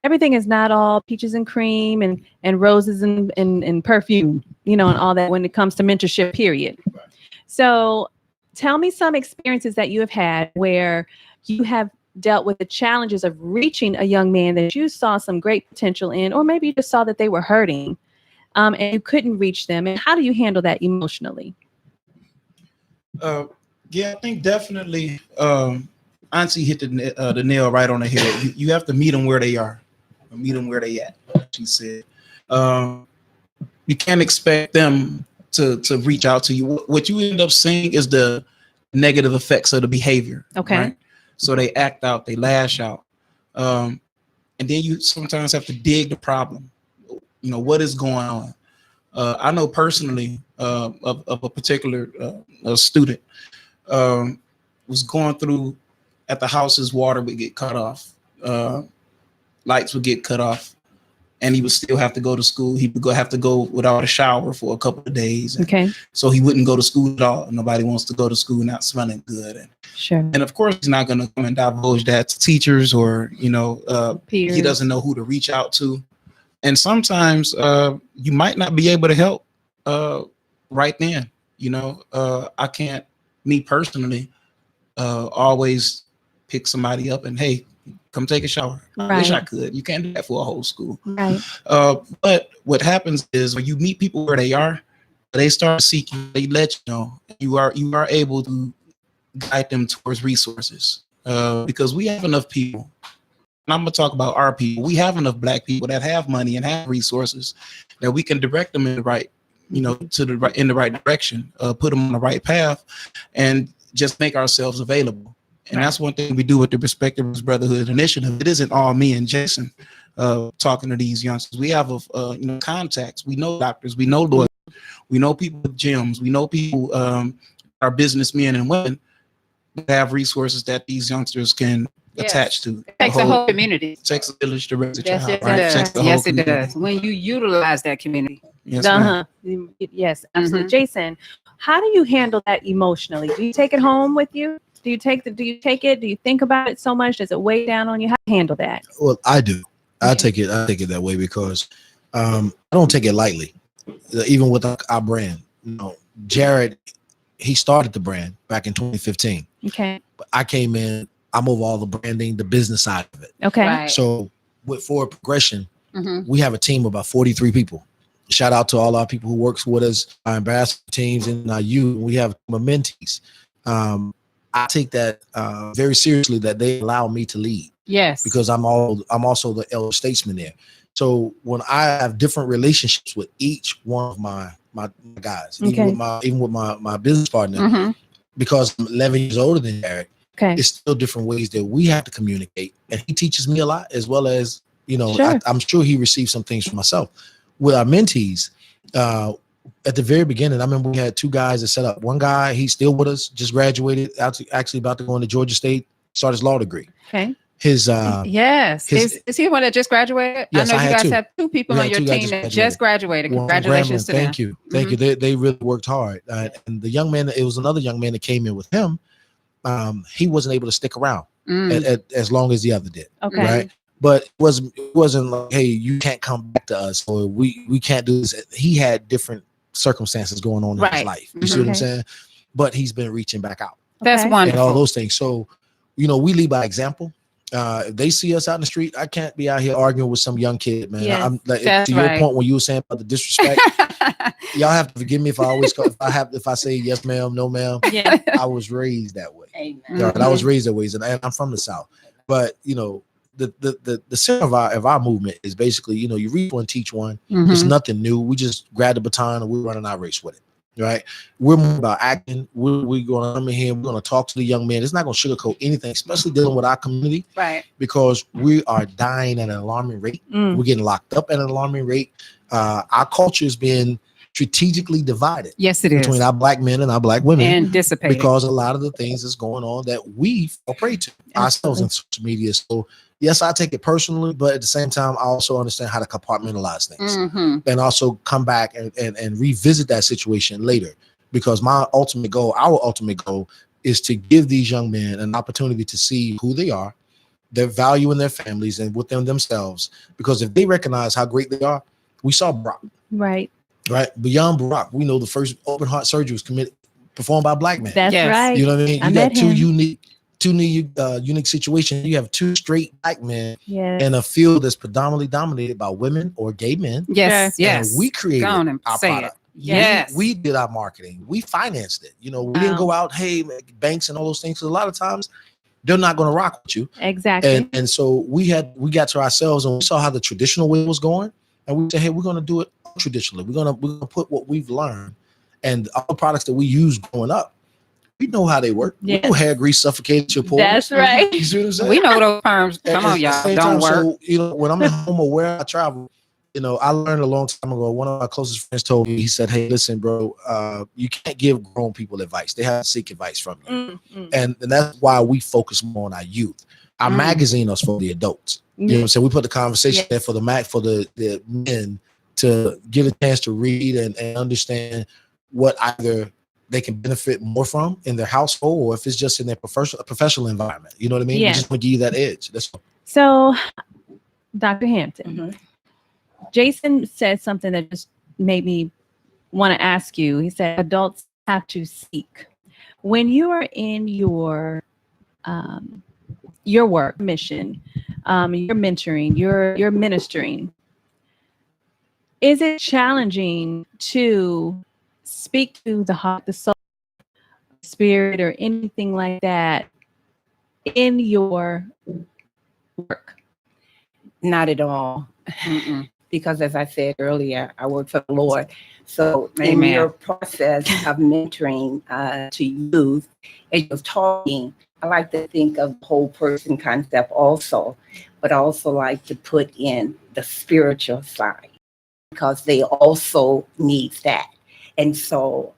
A: Everything is not all peaches and cream and roses and perfume, and all that when it comes to mentorship, period. So tell me some experiences that you have had where you have dealt with the challenges of reaching a young man that you saw some great potential in, or maybe you just saw that they were hurting and you couldn't reach them. And how do you handle that emotionally?
E: Yeah, I think definitely Auntie hit the nail right on the head. You have to meet them where they are, meet them where they at. She said, you can't expect them to reach out to you. What you end up seeing is the negative effects of the behavior.
A: Okay.
E: Right? So they act out, they lash out, and then you sometimes have to dig the problem. What is going on. I know personally of a particular student was going through at the house. His water would get cut off, lights would get cut off, and he would still have to go to school. He would have to go without a shower for a couple of days.
A: Okay.
E: So he wouldn't go to school at all. Nobody wants to go to school not smelling good.
A: Sure.
E: And of course, he's not going to come and divulge that to teachers or,
A: Peers.
E: He doesn't know who to reach out to. And sometimes you might not be able to help right then. I can't, me personally, always pick somebody up and, hey, come take a shower.
A: Right.
E: I wish I could. You can't do that for a whole school.
A: Right.
E: But what happens is when you meet people where they are, they start seeking, they let you know you are able to guide them towards resources. Because we have enough people. And I'm gonna talk about our people. We have enough Black people that have money and have resources that we can direct them in the right, in the right direction, put them on the right path, and just make ourselves available. And that's one thing we do with the Respected Roots Brotherhood Initiative. It isn't all me and Jason talking to these youngsters. We have contacts. We know doctors. We know lawyers. We know people with gyms. We know people are businessmen and women that have resources that these youngsters can attach to.
B: It takes a whole community.
E: It takes a village to raise a
B: Yes,
E: child.
B: it
E: Right?
B: does.
E: It takes the
B: Yes,
E: whole
B: it
E: community.
B: does. When you utilize that community.
E: Yes, ma'am.
A: Yes, absolutely. Jason, how do you handle that emotionally? Do you take it home with you? Do you take it? Do you think about it so much? Does it weigh down on you? How do you handle that?
D: Well, I do. I take it that way because I don't take it lightly. Even with our brand, Jared, he started the brand back in 2015.
A: Okay.
D: But I came in, I'm over all the branding, the business side of it.
A: Okay.
B: Right.
D: So with Forward Progression, we have a team of about 43 people. Shout out to all our people who works with us, our ambassador teams, and our youth. We have mentees. I take that very seriously that they allow me to lead.
B: Yes.
D: Because I'm also the elder statesman there. So when I have different relationships with each one of my guys, even with my business partner, because I'm 11 years older than Eric, it's still different ways that we have to communicate. And he teaches me a lot, as well as, I'm sure he receives some things from myself. With our mentees, at the very beginning, I remember we had two guys that set up. One guy, he's still with us, just graduated, actually about to go into Georgia State, start his law degree.
A: Okay.
D: Is he
B: the one that just graduated?
D: Yes,
B: I know you guys
D: two.
B: have two people on your team that just graduated.
D: Well,
B: Congratulations to them.
D: Thank you. They really worked hard. And the young man, it was another young man that came in with him. He wasn't able to stick around as long as the other did.
A: Okay.
D: Right. But it wasn't like, hey, you can't come back to us, or we can't do this. He had different circumstances going on in his life. You see what I'm saying? But he's been reaching back out.
B: That's wonderful.
D: And all those things. So, we lead by example. If they see us out in the street, I can't be out here arguing with some young kid, man.
A: Yes,
D: I'm like, to your point when you were saying about the disrespect, y'all have to forgive me if if I say yes, ma'am, no, ma'am.
A: Yeah.
D: I was raised that way. I was raised that way, and I'm from the South. But the center of our movement is basically, you reach one, teach one. It's nothing new. We just grab the baton and we're running our race with it. right? We're more about acting. We're going to come in here. We're going to talk to the young man. It's not going to sugarcoat anything, especially dealing with our community,
B: Right.
D: because we are dying at an alarming rate.
A: Mm.
D: We're getting locked up at an alarming rate. Our culture has been strategically divided
B: Yes, it is.
D: between our black men and our black women,
B: And dissipated.
D: because a lot of the things that's going on that we fall prey to ourselves
A: Absolutely.
D: in social media. So yes, I take it personally, but at the same time, I also understand how to compartmentalize things and also come back and revisit that situation later. Because our ultimate goal is to give these young men an opportunity to see who they are, their value in their families and within themselves. Because if they recognize how great they are, we saw Brock,
A: Right.
D: right? Beyond Barack, we know the first open heart surgery was performed by a black man.
A: That's
B: Yes.
A: right.
D: You know what I mean?
A: I
D: You
A: met
D: got two
A: him.
D: unique situations. You have two straight black men
A: Yes.
D: in a field that's predominantly dominated by women or gay men.
B: Yes.
A: Sure.
B: Yes.
D: And we created
B: Go on and
D: our
B: say
D: product.
B: it. Yes.
D: We did our marketing. We financed it. You know, we didn't
A: Wow.
D: go out, hey, banks and all those things. 'Cause a lot of times they're not going to rock with you.
A: Exactly.
D: And so we got to ourselves and we saw how the traditional way was going, and we said, hey, we're going to do it traditionally. We're gonna put what we've learned and all the products that we used growing up. We know how they work.
A: Yes.
D: We know hair grease suffocates your pores.
A: That's right.
D: You see what I'm saying?
B: We know those terms.
D: And
B: Come on,
D: at the
B: y'all.
D: same
B: Don't
D: time,
B: work.
D: So, you know, when I'm at home or where I travel, you know, I learned a long time ago. One of my closest friends told me, he said, hey, listen, bro, you can't give grown people advice. They have to seek advice from you. And that's why we focus more on our youth. Our magazine is for the adults. You know what I'm saying? We put the conversation there for the men to get a chance to read and understand what either they can benefit more from in their household, or if it's just in their professional environment. You know what I mean?
A: Yeah.
D: We just want to give you that edge. That's all.
A: So, Dr. Hampton, Jason said something that just made me want to ask you. He said adults have to seek. When you are in your work mission, you're mentoring, you're ministering, is it challenging to speak to the heart, the soul, spirit, or anything like that in your work?
I: Not at all. Because as I said earlier, I work for the Lord. So in
B: Amen.
I: your process of mentoring to youth, as you're talking, I like to think of the whole person concept also, but I also like to put in the spiritual side, because they also need that. And so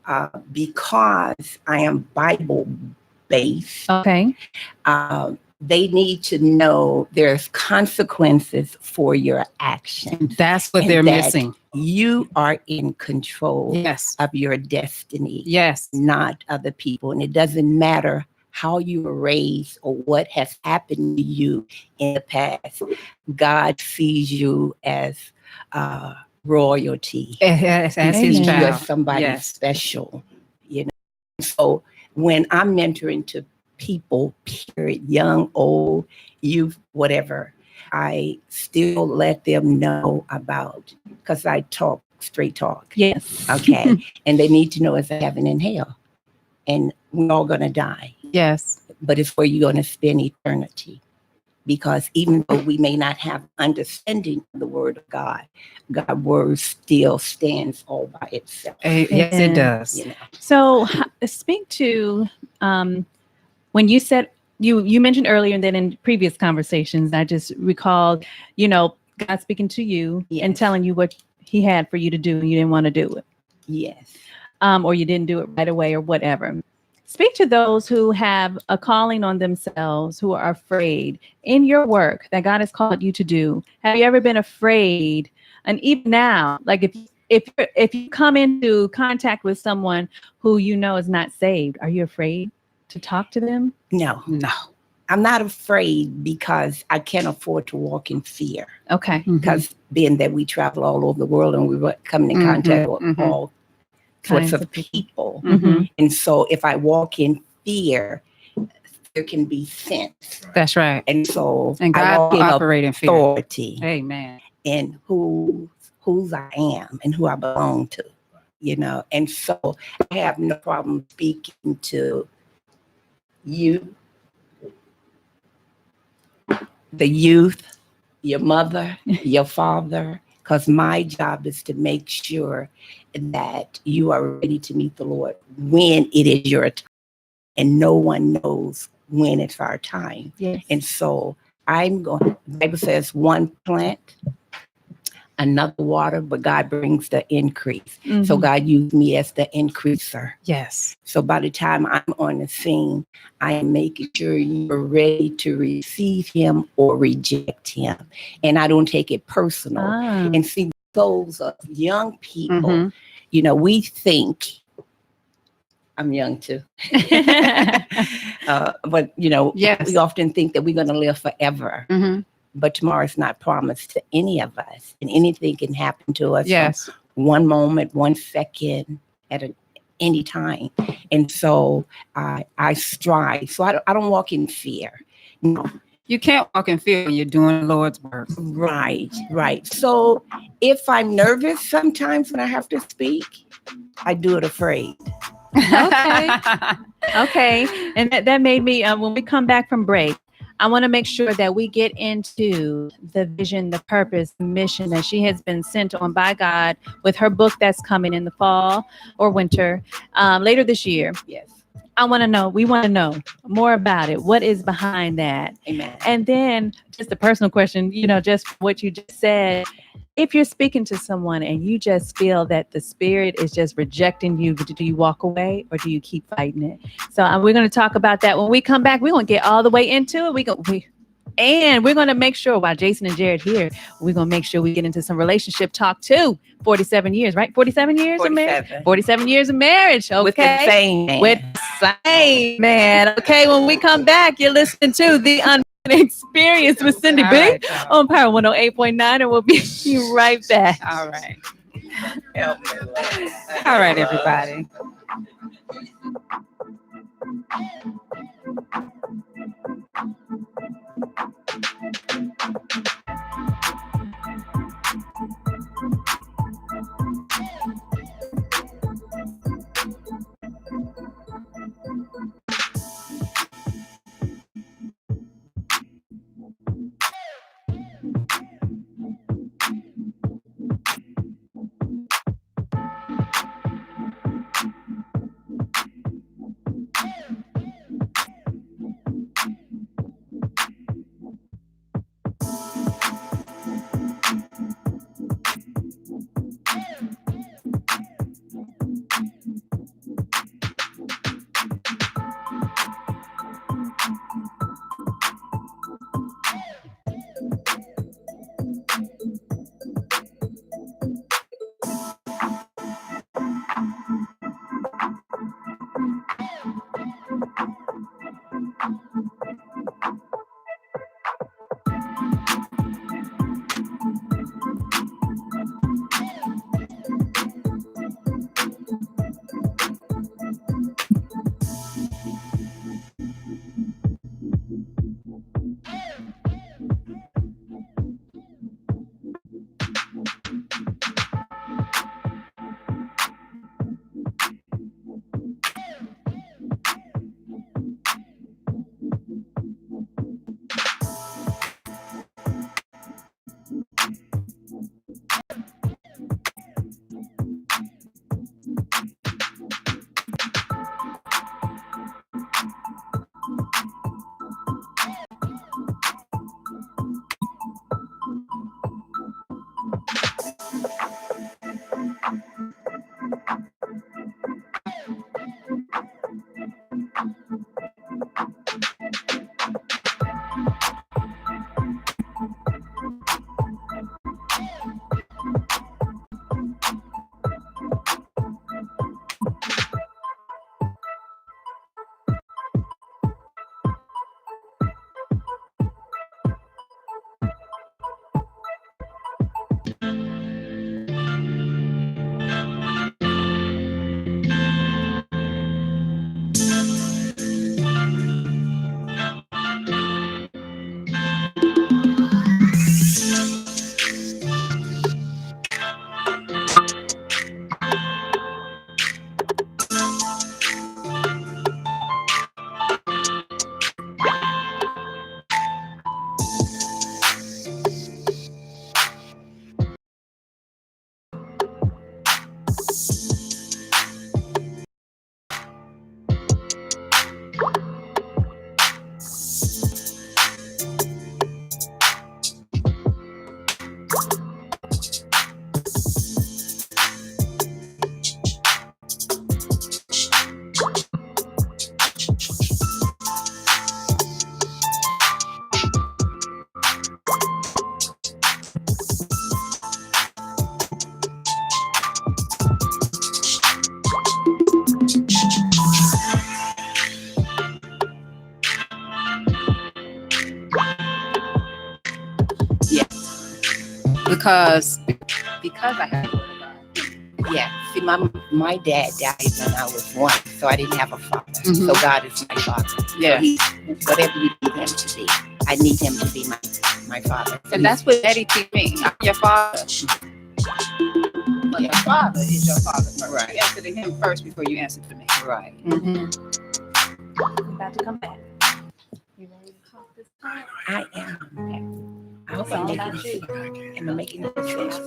I: because I am Bible based,
A: Okay.
I: they need to know there's consequences for your actions.
B: That's what
I: and
B: they're
I: that
B: missing.
I: You are in control
B: Yes.
I: of your destiny,
B: Yes.
I: not other people. And it doesn't matter how you were raised or what has happened to you in the past. God sees you as royalty.
B: As
I: He
B: his
I: sees you
B: child.
I: as somebody
B: Yes.
I: special, you know. So when I'm mentoring to people, period, young, old, youth, whatever, I still let them know about, because I talk straight talk.
A: Yes.
I: Okay. And they need to know it's a heaven and hell. And we're all going to die.
B: Yes.
I: But it's where you're going to spend eternity. Because even though we may not have understanding of the word of God, God's word still stands all by itself.
B: Yes, it does.
I: You know?
A: So speak to when you said you mentioned earlier and then in previous conversations, I just recalled, you know, God speaking to you and telling you what he had for you to do and you didn't want to do it.
I: Yes.
A: Or you didn't do it right away or whatever. Speak to those who have a calling on themselves, who are afraid in your work that God has called you to do. Have you ever been afraid? And even now, like if you come into contact with someone who you know is not saved, are you afraid to talk to them?
I: No. I'm not afraid because I can't afford to walk in fear.
A: Okay.
I: Because being that we travel all over the world and we were coming in contact with all sorts of people. And so if I walk in fear, there can be sense.
B: That's right.
I: And so
B: And
I: I
B: God
I: walk
B: will
I: in
B: operate in fear.
I: authority.
B: Amen.
I: And whose I am and who I belong to, you know. And so I have no problem speaking to you, the youth, your mother, your father, because my job is to make sure that you are ready to meet the Lord when it is your time. And no one knows when it's our time.
A: Yes.
I: And so the Bible says one plant, another water, but God brings the increase. So God used me as the increaser.
B: Yes.
I: So by the time I'm on the scene, I am making sure you're ready to receive him or reject him. And I don't take it personal. And see, those of young people, we think, I'm young too. But,
B: Yes.
I: we often think that we're going to live forever. But tomorrow is not promised to any of us. And anything can happen to us
B: Yes.
I: from one moment, 1 second, at any time. And so I strive. So I don't walk in fear. No.
B: You can't walk in fear when you're doing the Lord's work.
I: Right. So if I'm nervous sometimes when I have to speak, I do it afraid.
A: Okay. And that made me, when we come back from break, I want to make sure that we get into the vision, the purpose, the mission that she has been sent on by God with her book that's coming in the fall or winter, later this year.
I: Yes.
A: We want to know more about it. What is behind that?
I: Amen.
A: And then just a personal question, just what you just said. If you're speaking to someone and you just feel that the spirit is just rejecting you, do you walk away or do you keep fighting it? So we're going to talk about that when we come back. We're going to get all the way into it. And we're going to make sure while Jason and Jared here, we're going to make sure we get into some relationship talk too. 47 years, right? 47 years of marriage? 47 years of marriage. Okay.
I: With the same man.
A: With the same man. Okay. When we come back, you're listening to the Unbroken Experience with Cindy B on Power 108.9, and we'll be right back.
B: All right. All right, everybody. because I have the word of God.
I: Yeah. See, my dad died when I was 1, so I didn't have a father.
B: Mhm.
I: So God is my father.
B: Yeah.
I: So he's whatever you need him to be. I need him to be my father.
B: And that's what Eddie teach me. I'm your father. But your father is your father first.
I: Right.
B: You answer to him first before you answer to me.
I: Right.
B: Mm-hmm.
A: I'm about to come back. You ready to talk this time?
I: I am. I hope
A: It's all
I: I'm
A: about
I: making
A: you.
I: am I making sense?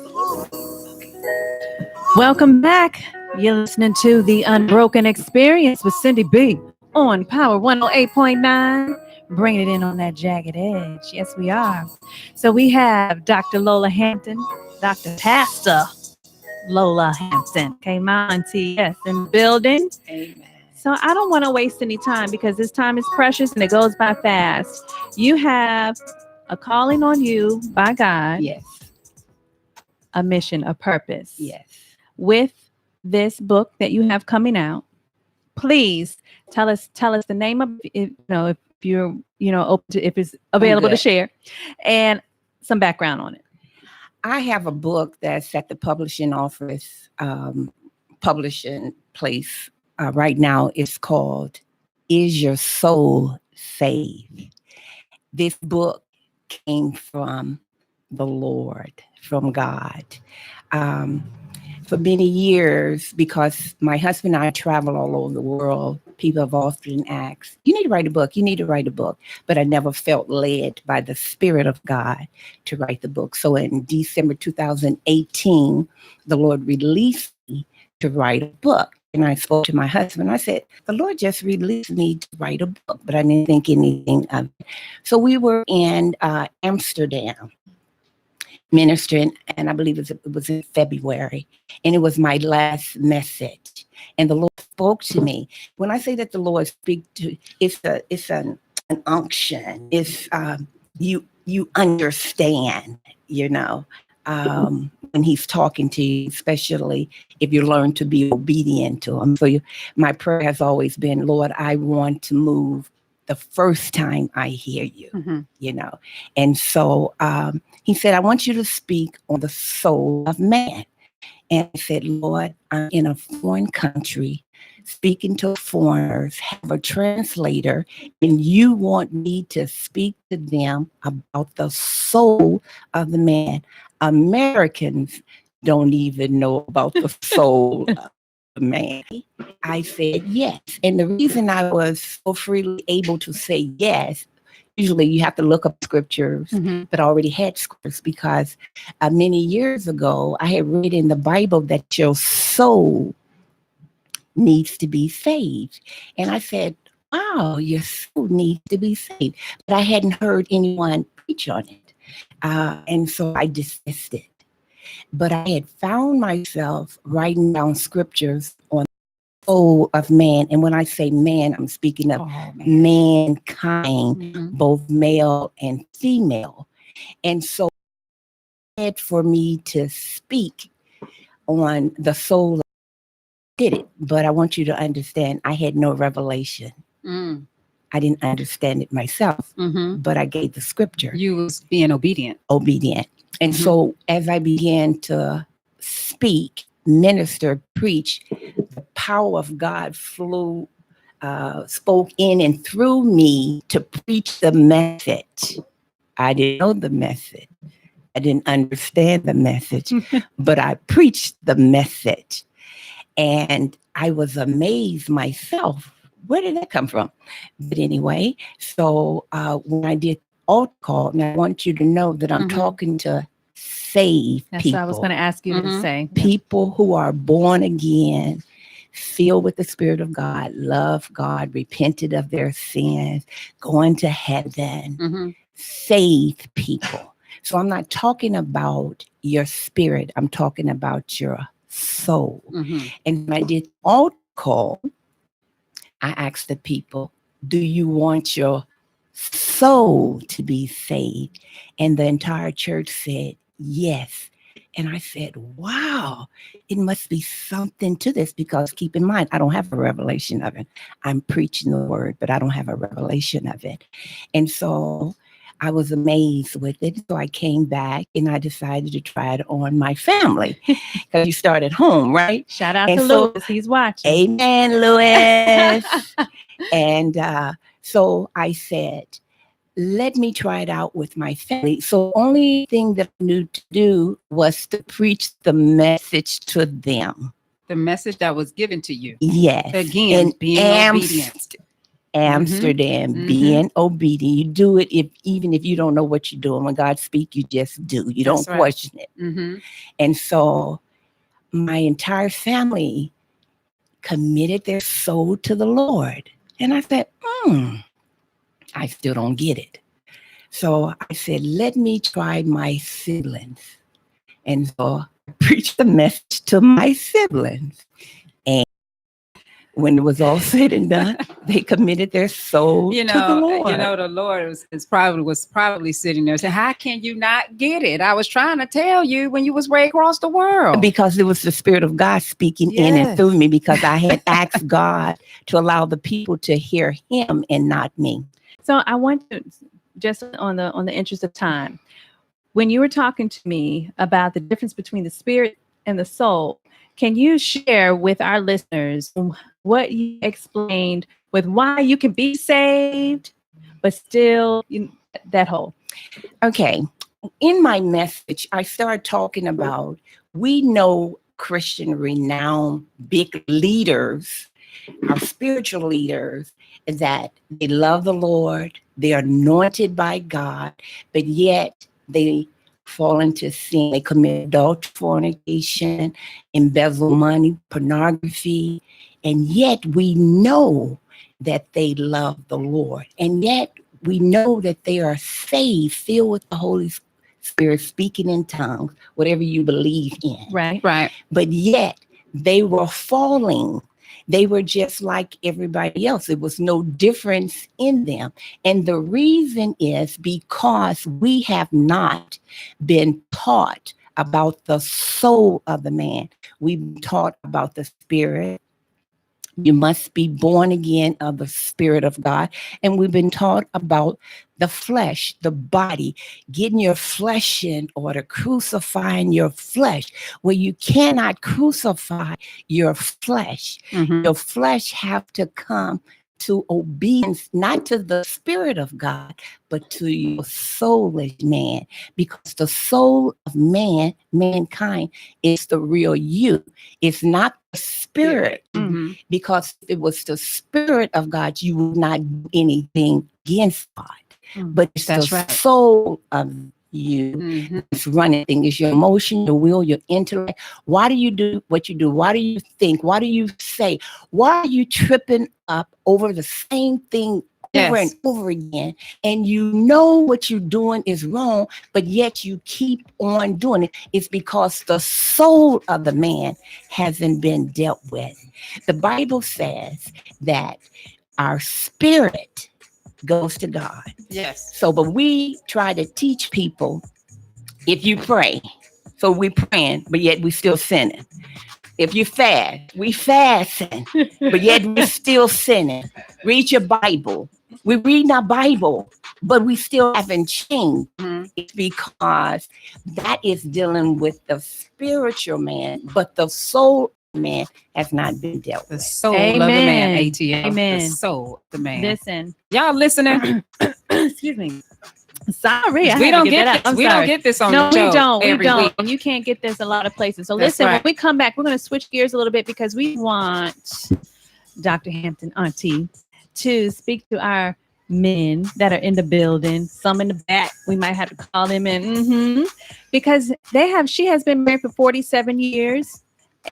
A: Welcome back. You're listening to the Unbroken Experience with Cindy B on Power 108.9. Bringing it in on that jagged edge. Yes, we are. So we have Dr. Lola Hampton, Dr. Pastor Lola Hampton, came on TS in the building.
I: Amen.
A: So I don't want to waste any time because this time is precious and it goes by fast. You have a calling on you by God,
I: Yes.
A: a mission, a purpose.
I: Yes.
A: With this book that you have coming out, please tell us the name of it, if you're open to, if it's available to
I: good.
A: share, and some background on it.
I: I have a book that's at the publishing office, publishing place right now. It's called "Is Your Soul Saved?" This book came from the Lord, from God. For many years, because my husband and I travel all over the world, people have often asked, you need to write a book, you need to write a book. But I never felt led by the Spirit of God to write the book. So in December 2018, the Lord released me to write a book. And I spoke to my husband. I said, the Lord just released me to write a book, but I didn't think anything of it. So we were in Amsterdam ministering, and I believe it was in February, and it was my last message. And the Lord spoke to me. When I say that the Lord speaks to, it's an unction. It's you understand, when He's talking to you, especially if you learn to be obedient to Him. So my prayer has always been, Lord, I want to move the first time I hear you, And so He said, I want you to speak on the soul of man. And I said, Lord, I'm in a foreign country, speaking to foreigners, have a translator, and you want me to speak to them about the soul of the man. Americans don't even know about the soul of the man. I said yes. And the reason I was so freely able to say yes, usually you have to look up scriptures, but I already had scriptures because many years ago, I had read in the Bible that your soul needs to be saved. And I said, wow, your soul needs to be saved. But I hadn't heard anyone preach on it. And so I dismissed it. But I had found myself writing down scriptures on the soul of man. And when I say man, I'm speaking of mankind, both male and female. And so for me to speak on the soul, did it. But I want you to understand, I had no revelation. I didn't understand it myself, but I gave the scripture.
B: You was being obedient.
I: And so as I began to speak, minister, preach, the power of God spoke in and through me to preach the message. I didn't know the message. I didn't understand the message, but I preached the message. And I was amazed myself. Where did that come from? But anyway, so when I did altar call, and I want you to know that I'm talking to saved
A: That's
I: people.
A: what I was going to ask you to say.
I: People who are born again, filled with the Spirit of God, love God, repented of their sins, going to heaven, saved people. So I'm not talking about your spirit. I'm talking about your soul. And when I did altar call, I asked the people, do you want your soul to be saved? And the entire church said, yes. And I said, wow, it must be something to this, because keep in mind, I don't have a revelation of it. I'm preaching the word, but I don't have a revelation of it. And so I was amazed with it. So I came back and I decided to try it on my family because you start at home, right?
A: Shout out
I: And
A: to
I: so-
A: Lewis. He's watching.
I: Amen, Louis. And so I said, let me try it out with my family. So only thing that I knew to do was to preach the message to them.
B: The message that was given to you.
I: Yes.
B: Again,
I: In
B: being obedient.
I: Amsterdam,
B: Mhm.
I: being obedient. You do it even if you don't know what you're doing. When God speaks, you just do. You
B: That's
I: don't
B: right.
I: question it.
B: Mm-hmm.
I: And so my entire family committed their soul to the Lord. And I said, I still don't get it. So I said, let me try my siblings. And so I preached the message to my siblings. And when it was all said and done, they committed their soul
B: You
I: to the
B: know,
I: Lord.
B: the Lord was probably sitting there saying, "How can you not get it? I was trying to tell you when you was way across the world."
I: Because it was the Spirit of God speaking in and
B: Yes.
I: through me, because I had asked God to allow the people to hear him and not me.
A: So I want to, just on the interest of time, when you were talking to me about the difference between the spirit and the soul, can you share with our listeners what you explained with why you can be saved, but still that whole?
I: Okay. In my message, I started talking about, we know Christian renowned big leaders, our spiritual leaders, that they love the Lord, they're anointed by God, but yet they fall into sin. They commit adultery, fornication, embezzle money, pornography, and yet we know that they love the Lord. And yet we know that they are saved, filled with the Holy Spirit, speaking in tongues, whatever you believe in.
B: Right.
I: But yet they were falling. They were just like everybody else. There was no difference in them. And the reason is because we have not been taught about the soul of the man. We've been taught about the spirit. You must be born again of the Spirit of God. And we've been taught about the flesh, the body, getting your flesh in order, crucifying your flesh, where you cannot crucify your flesh.
B: Mhm.
I: Your flesh have to come to obedience, not to the Spirit of God, but to your soulish man, because the soul of mankind, is the real you. It's not the spirit.
B: Mhm.
I: Because if it was the Spirit of God, you would not do anything against God. But it's
B: That's
I: the
B: right.
I: soul of you
B: Mhm.
I: that's running things. It's your emotion, your will, your intellect. Why do you do what you do? Why do you think? Why do you say? Why are you tripping up over the same thing over
B: Yes.
I: and over again? And you know what you're doing is wrong, but yet you keep on doing it. It's because the soul of the man hasn't been dealt with. The Bible says that our spirit goes to God.
B: Yes.
I: So, but we try to teach people, if you pray, so we praying, but yet we still sinning. If you fast, we fasting, but yet we still sinning. Read your Bible. We read our Bible, but we still haven't changed.
B: Mhm.
I: It's because that is dealing with the spiritual man, but the soul man has not been dealt
B: The
I: with.
B: soul of the man,
A: Amen.
B: ATL.
A: Amen.
B: The soul of the man.
A: Listen,
B: Y'all listening?
A: excuse me. Sorry, I
B: We
A: had
B: don't
A: to get
B: get
A: that
B: this.
A: out. I'm
B: We
A: sorry.
B: don't get this on
A: No,
B: the show
A: we don't. We
B: every
A: don't.
B: week.
A: And you can't get this a lot of places. So
B: That's
A: listen, when
B: right.
A: we come back, we're going to switch gears a little bit because we want Dr. Hampton, Auntie, to speak to our men that are in the building. Some in the back, we might have to call them in, because she has been married for 47 years.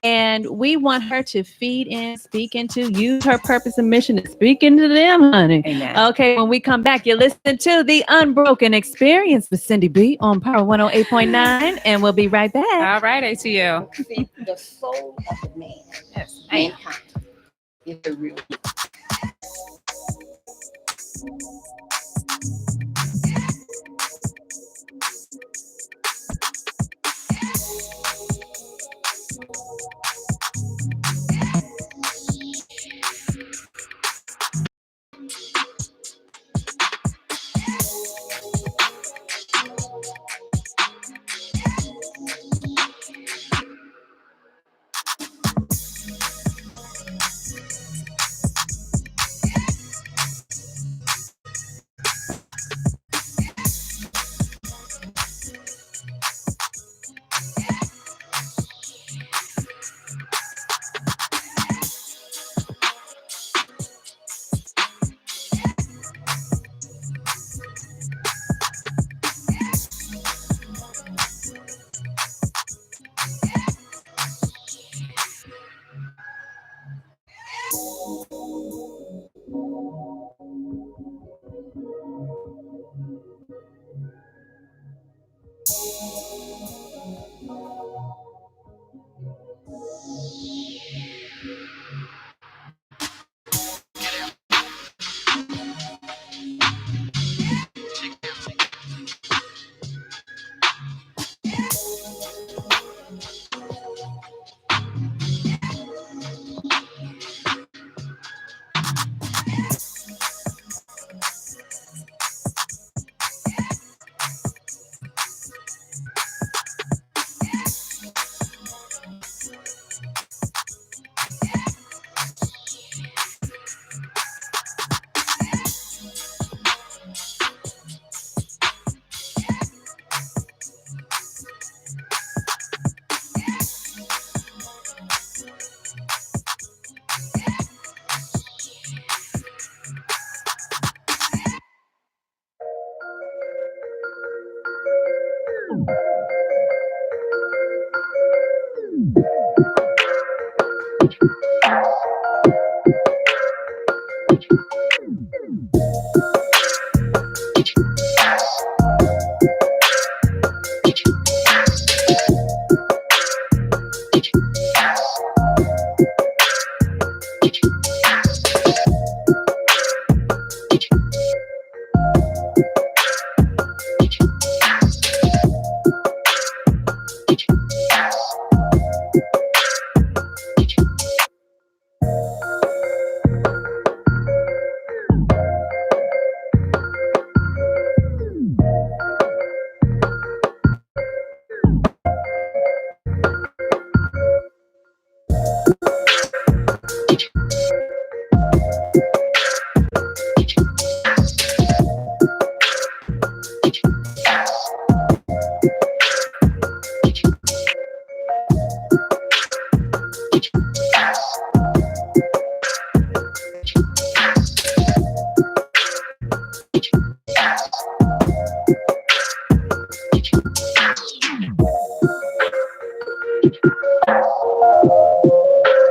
A: And we want her to feed in, speak into, use her purpose and mission to speak into them, honey.
I: Amen.
A: Okay, when we come back, you're listening to The Unbroken Experience with Cindy B on Power 108.9, and we'll be right back.
B: All right, ATL.
I: See, the soul of the man,
B: Yes.
I: mankind, is the real you.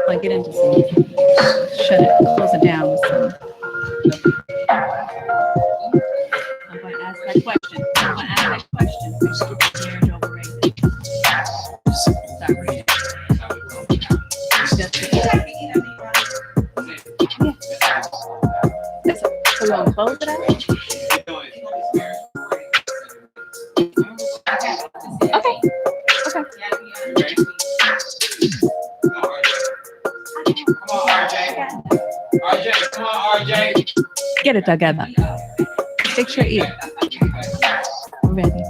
A: Like get into some, shut it, close it down with some. I'm going to ask that question. Marriage overrated. Sorry. So you want to close it out? Okay.
C: Come on, RJ.
A: Get it together. Fix your ear. I'm ready.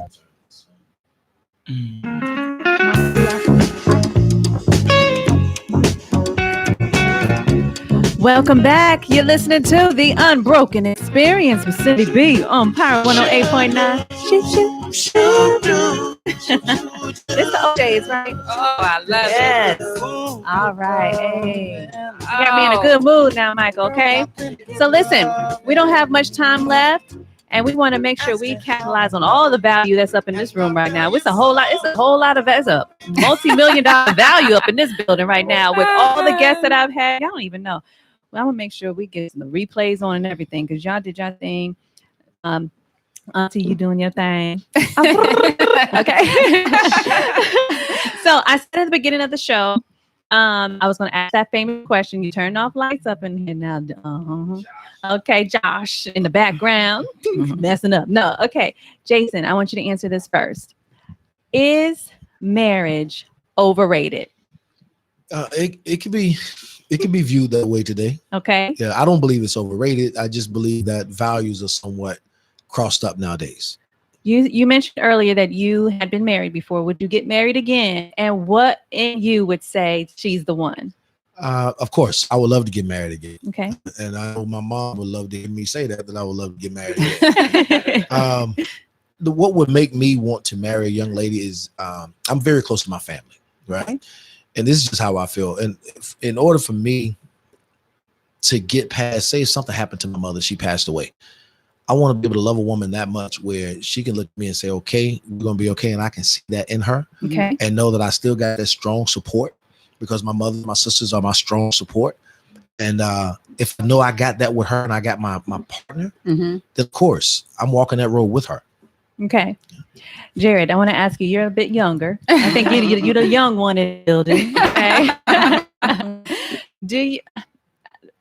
A: Welcome back. You're listening to The Unbroken Experience with Cindy B on Power 108.9. Shoot, shoot, shoot. It's the OJs, right?
B: Oh, I love
A: Yes. All right. Hey. You got me in a good mood now, Michael, okay? So listen, we don't have much time left, and we want to make sure we capitalize on all the value that's up in this room right now. It's a whole lot of that's up. Multi-million-dollar value up in this building right now with all the guests that I've had. Y'all don't even know. Well, I'm gonna make sure we get the replays on and everything because y'all did your thing. Auntie, you doing your thing. Okay. So I said at the beginning of the show, I was going to ask that famous question. You turned off lights up in here now. Okay, Josh in the background messing up. No, okay, Jason, I want you to answer this first. Is marriage overrated?
D: It could be viewed that way today.
A: Okay.
D: Yeah, I don't believe it's overrated. I just believe that values are somewhat crossed up nowadays.
A: You mentioned earlier that you had been married before. Would you get married again? And what in you would say she's the one?
D: Of course, I would love to get married again.
A: Okay.
D: And I know my mom would love to hear me say that I would love to get married again. What would make me want to marry a young lady is I'm very close to my family, right?
A: Okay.
D: And this is just how I feel. And in order for me to get past, say if something happened to my mother, she passed away. I want to be able to love a woman that much where she can look at me and say, okay, we're going to be okay. And I can see that in her.
A: Okay.
D: And know that I still got that strong support because my mother, my sisters are my strong support. And if I know I got that with her and I got my partner, then of course I'm walking that road with her.
A: Okay. Jared, I want to ask you, you're a bit younger. I think you're the young one in the building. Okay. Do you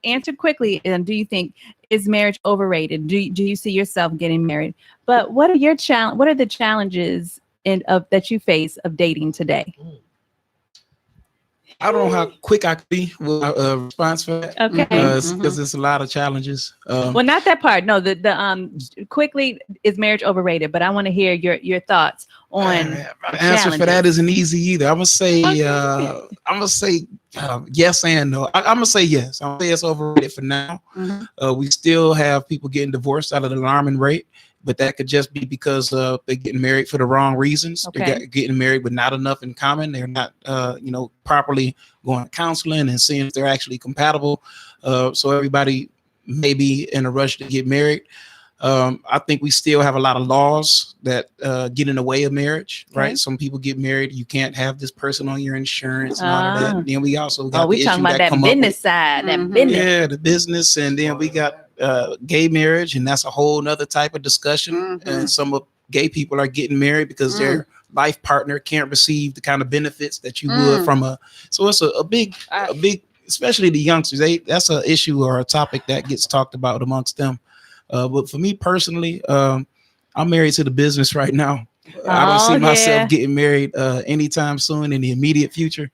A: answer quickly? And do you think is marriage overrated? Do you see yourself getting married? But what are the challenges that you face of dating today?
E: I don't know how quick I could be with a response for that.
A: Okay.
E: Because there's a lot of challenges.
A: Well, not that part. No, the quickly, is marriage overrated? But I want to hear your thoughts on.
E: The answer for that isn't easy either. I'm gonna say yes and no. I'm gonna say yes. I'm gonna say it's overrated for now. We still have people getting divorced at an alarming rate. But that could just be because they're getting married for the wrong reasons.
A: Okay.
E: They're getting married with not enough in common. They're not, properly going to counseling and seeing if they're actually compatible. So everybody may be in a rush to get married. I think we still have a lot of laws that get in the way of marriage,
A: Okay.
E: right? Some people get married, you can't have this person on your insurance and all of that. Then we also got
A: we
E: the
A: talking
E: issue
A: about
E: that
A: that
E: come up with,
A: business side, that
B: Mhm.
A: business.
E: yeah, the business, and then we got gay marriage, and that's a whole nother type of discussion.
B: Mhm.
E: And some of gay people are getting married because their life partner can't receive the kind of benefits that you would from a. So it's a big, especially the youngsters. That's an issue or a topic that gets talked about amongst them. But for me personally, I'm married to the business right now. I don't see myself getting married anytime soon in the immediate future.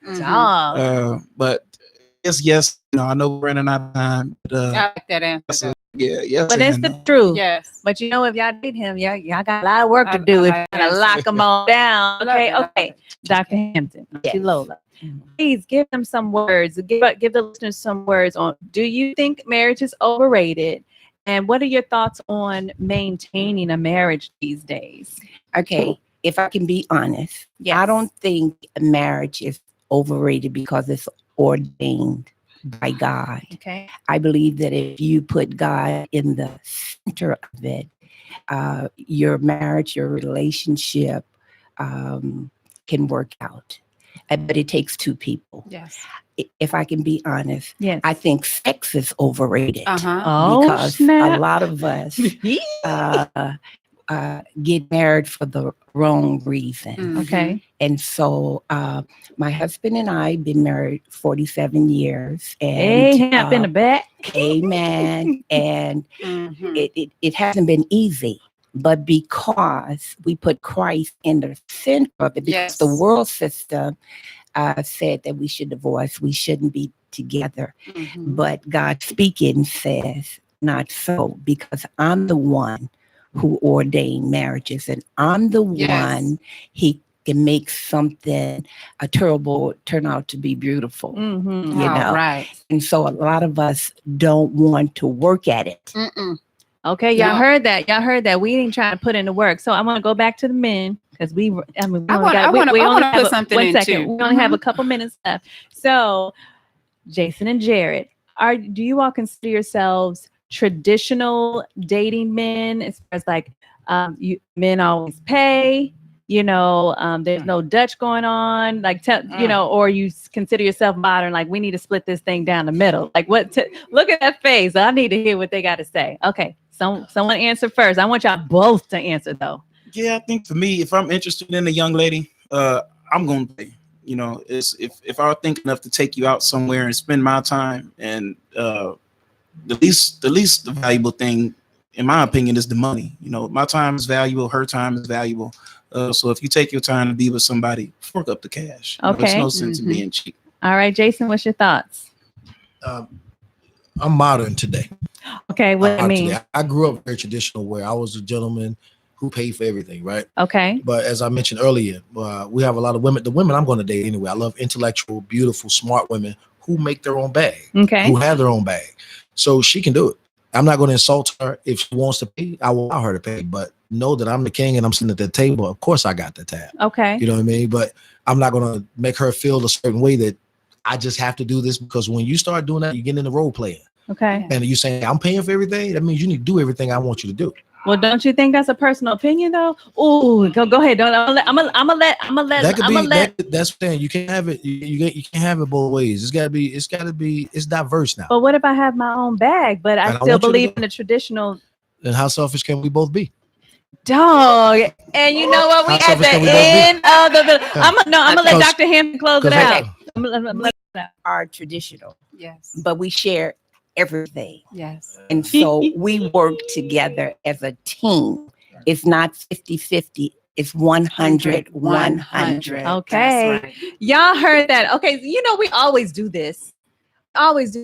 E: But yes, I know we're running out of time. But,
B: I like that answer.
E: yeah.
A: But it's
E: and,
A: the truth.
B: Yes.
A: But if y'all date him, y'all got a lot of work to do. If
B: like
A: you gotta lock them all down. Okay. Dr. Hampton,
I: Yes.
A: Lola, please give them some words. Give the listeners some words on. Do you think marriage is overrated? And what are your thoughts on maintaining a marriage these days?
I: Okay, if I can be honest, I don't think marriage is overrated because it's ordained by God.
A: Okay.
I: I believe that if you put God in the center of it, your marriage, your relationship can work out. But it takes two people.
B: Yes.
I: If I can be honest,
A: yes.
I: I think sex is overrated
A: Oh,
I: because
A: snap.
I: a lot of us get married for the wrong reason.
A: Okay.
I: And so my husband and I have been married 47 years. And
A: Hey, in the back.
I: Amen. And it hasn't been easy. But because we put Christ in the center of it, because the world system said that we should divorce, we shouldn't be together. But God speaking says, not so, because I'm the one who ordained marriages, and I'm the one He can make something terrible turn out to be beautiful. You know,
B: right.
I: And so a lot of us don't want to work at it.
A: Okay, y'all heard that. Y'all heard that. We ain't trying to put in the work. So I want to go back to the men because we only
B: put something
A: one
B: in
A: second.
B: too.
A: We only have a couple minutes left. So, Jason and Jared, do you all consider yourselves traditional dating men? As far as like, men always pay. There's no Dutch going on. Like, or you consider yourself modern. Like, we need to split this thing down the middle. Like, look at that face. I need to hear what they got to say. Okay. Someone answer first. I want y'all both to answer though.
E: Yeah, I think for me, if I'm interested in a young lady, I'm gonna pay. It's if I think enough to take you out somewhere and spend my time, and the least valuable thing, in my opinion, is the money. My time is valuable, her time is valuable. So if you take your time to be with somebody, fork up the cash. There's no sense in being cheap.
A: All right, Jason, what's your thoughts?
D: I'm modern today.
A: Okay, what do you mean?
D: Today. I grew up very traditional, where I was a gentleman who paid for everything, right?
A: Okay.
D: But as I mentioned earlier, we have a lot of women. The women I'm going to date anyway, I love intellectual, beautiful, smart women who make their own bag, who have their own bag. So she can do it. I'm not going to insult her. If she wants to pay, I will allow her to pay. But know that I'm the king and I'm sitting at the table. Of course, I got the tab.
A: Okay.
D: You know what I mean? But I'm not going to make her feel a certain way that I just have to do this, because when you start doing that, you get into role playing.
A: Okay.
D: And you saying I'm paying for everything, that means you need to do everything I want you to do.
A: Well, don't you think that's a personal opinion though? Ooh, go ahead. Don't I'm gonna let.
D: That's saying you can't have it. You can't have it both ways. It's diverse now.
A: But what if I have my own bag, but I still believe in the traditional?
D: Then how selfish can we both be?
A: Dog. And you know what? We at the end of the. I'm gonna let Dr. Hampton close it out.
I: We are traditional.
B: Yes.
I: But we share everything.
B: Yes.
I: And so we work together as a team. It's not 50-50. It's 100-100.
A: Okay. Right. Y'all heard that. Okay. We always do this.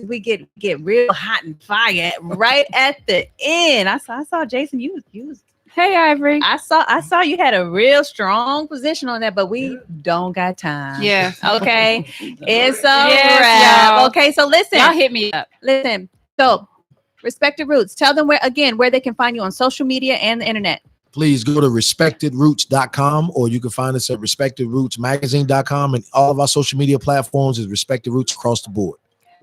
A: We get real hot and fire right at the end. I saw Jason, you was
B: Hey, Ivory.
A: I saw you had a real strong position on that, but we don't got time.
B: Yeah.
A: Okay. It's a wrap.
B: Y'all.
A: Okay. So listen.
B: Y'all hit me up.
A: Listen. So, Respected Roots, tell them where they can find you on social media and the internet.
D: Please go to respectedroots.com, or you can find us at respectedrootsmagazine.com, and all of our social media platforms is Respected Roots across the board.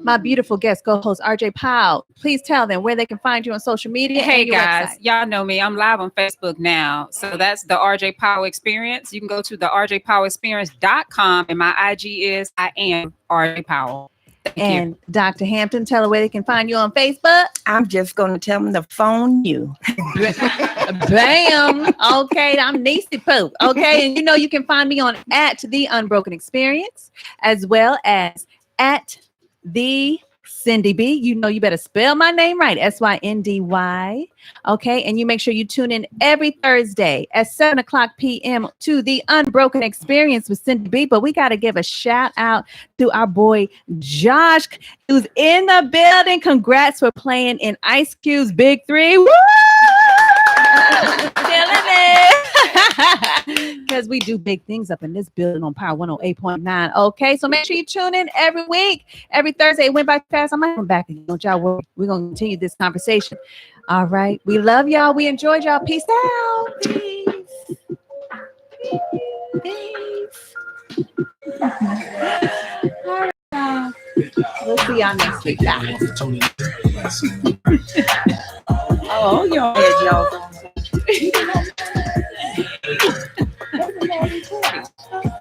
A: my beautiful guest co-host RJ Powell. Please tell them where they can find you on social media.
B: Hey
A: and your
B: guys,
A: website.
B: y'all know me. I'm live on Facebook now. So that's the RJ Powell Experience. You can go to the rjpowellexperience.com and my IG is I am RJ Powell. Thank you.
A: And Dr. Hampton, tell her where they can find you on Facebook.
I: I'm just going to tell them to phone you.
A: Bam. Okay, I'm Niecy Poop. Okay, and you know you can find me on at the Unbroken Experience as well as at the Cindy B. You know you better spell my name right, SYNDY. Okay, and you make sure you tune in every Thursday at 7:00 p.m. to the Unbroken Experience with Cindy B. But we got to give a shout out to our boy Josh, who's in the building. Congrats for playing in Ice Cube's Big Three. Woo! Killing it. Because we do big things up in this building on Power 108.9. Okay, so make sure you tune in every week, every Thursday. It went by fast. I might come back again. Don't y'all worry. We're going to continue this conversation. All right. We love y'all. We enjoyed y'all. Peace out. Peace. Peace. All right. We'll see y'all next week. Bye.
I: Oh, your head, y'all.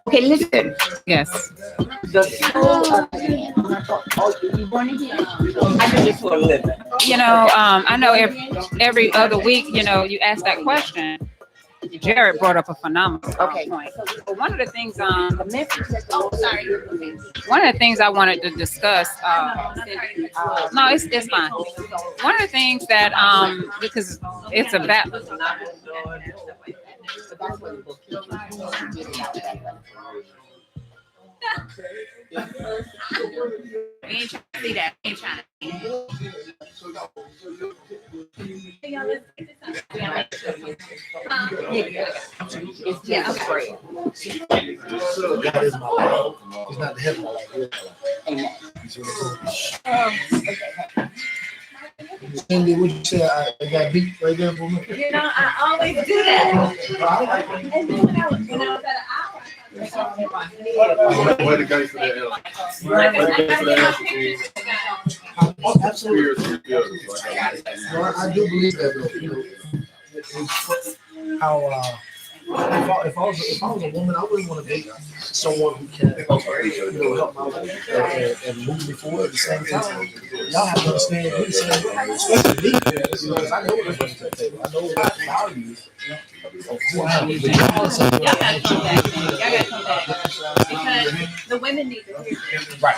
I: Okay, listen.
B: Yes.
I: The soul of man. Oh, you want to hear? I do this for a living.
B: You know, I know every other week, you know, you ask that question. Jared brought up a phenomenal point. But one of the things, one of the things I wanted to discuss, no, it's fine. One of the things that, because it's about. Ain't trying to see that. Ain't trying to
I: Yeah, I'm afraid.
D: God is my life. It's not the heaven I like.
I: Amen.
D: Cindy, would you say I got beat right there for me?
A: You know, I always do that. And then when I was at an hour,
K: Way to go for that. Way to go for that.
D: Absolutely. No, I do believe that though. You know, it's how if I was a woman, I wouldn't want to date someone who can help my life and move me forward at the same time. Y'all have to understand me, especially me, because I know what I'm bringing to the table. I know what values of who I am. But y'all gotta come back.
A: because the women need to hear this.
D: Right.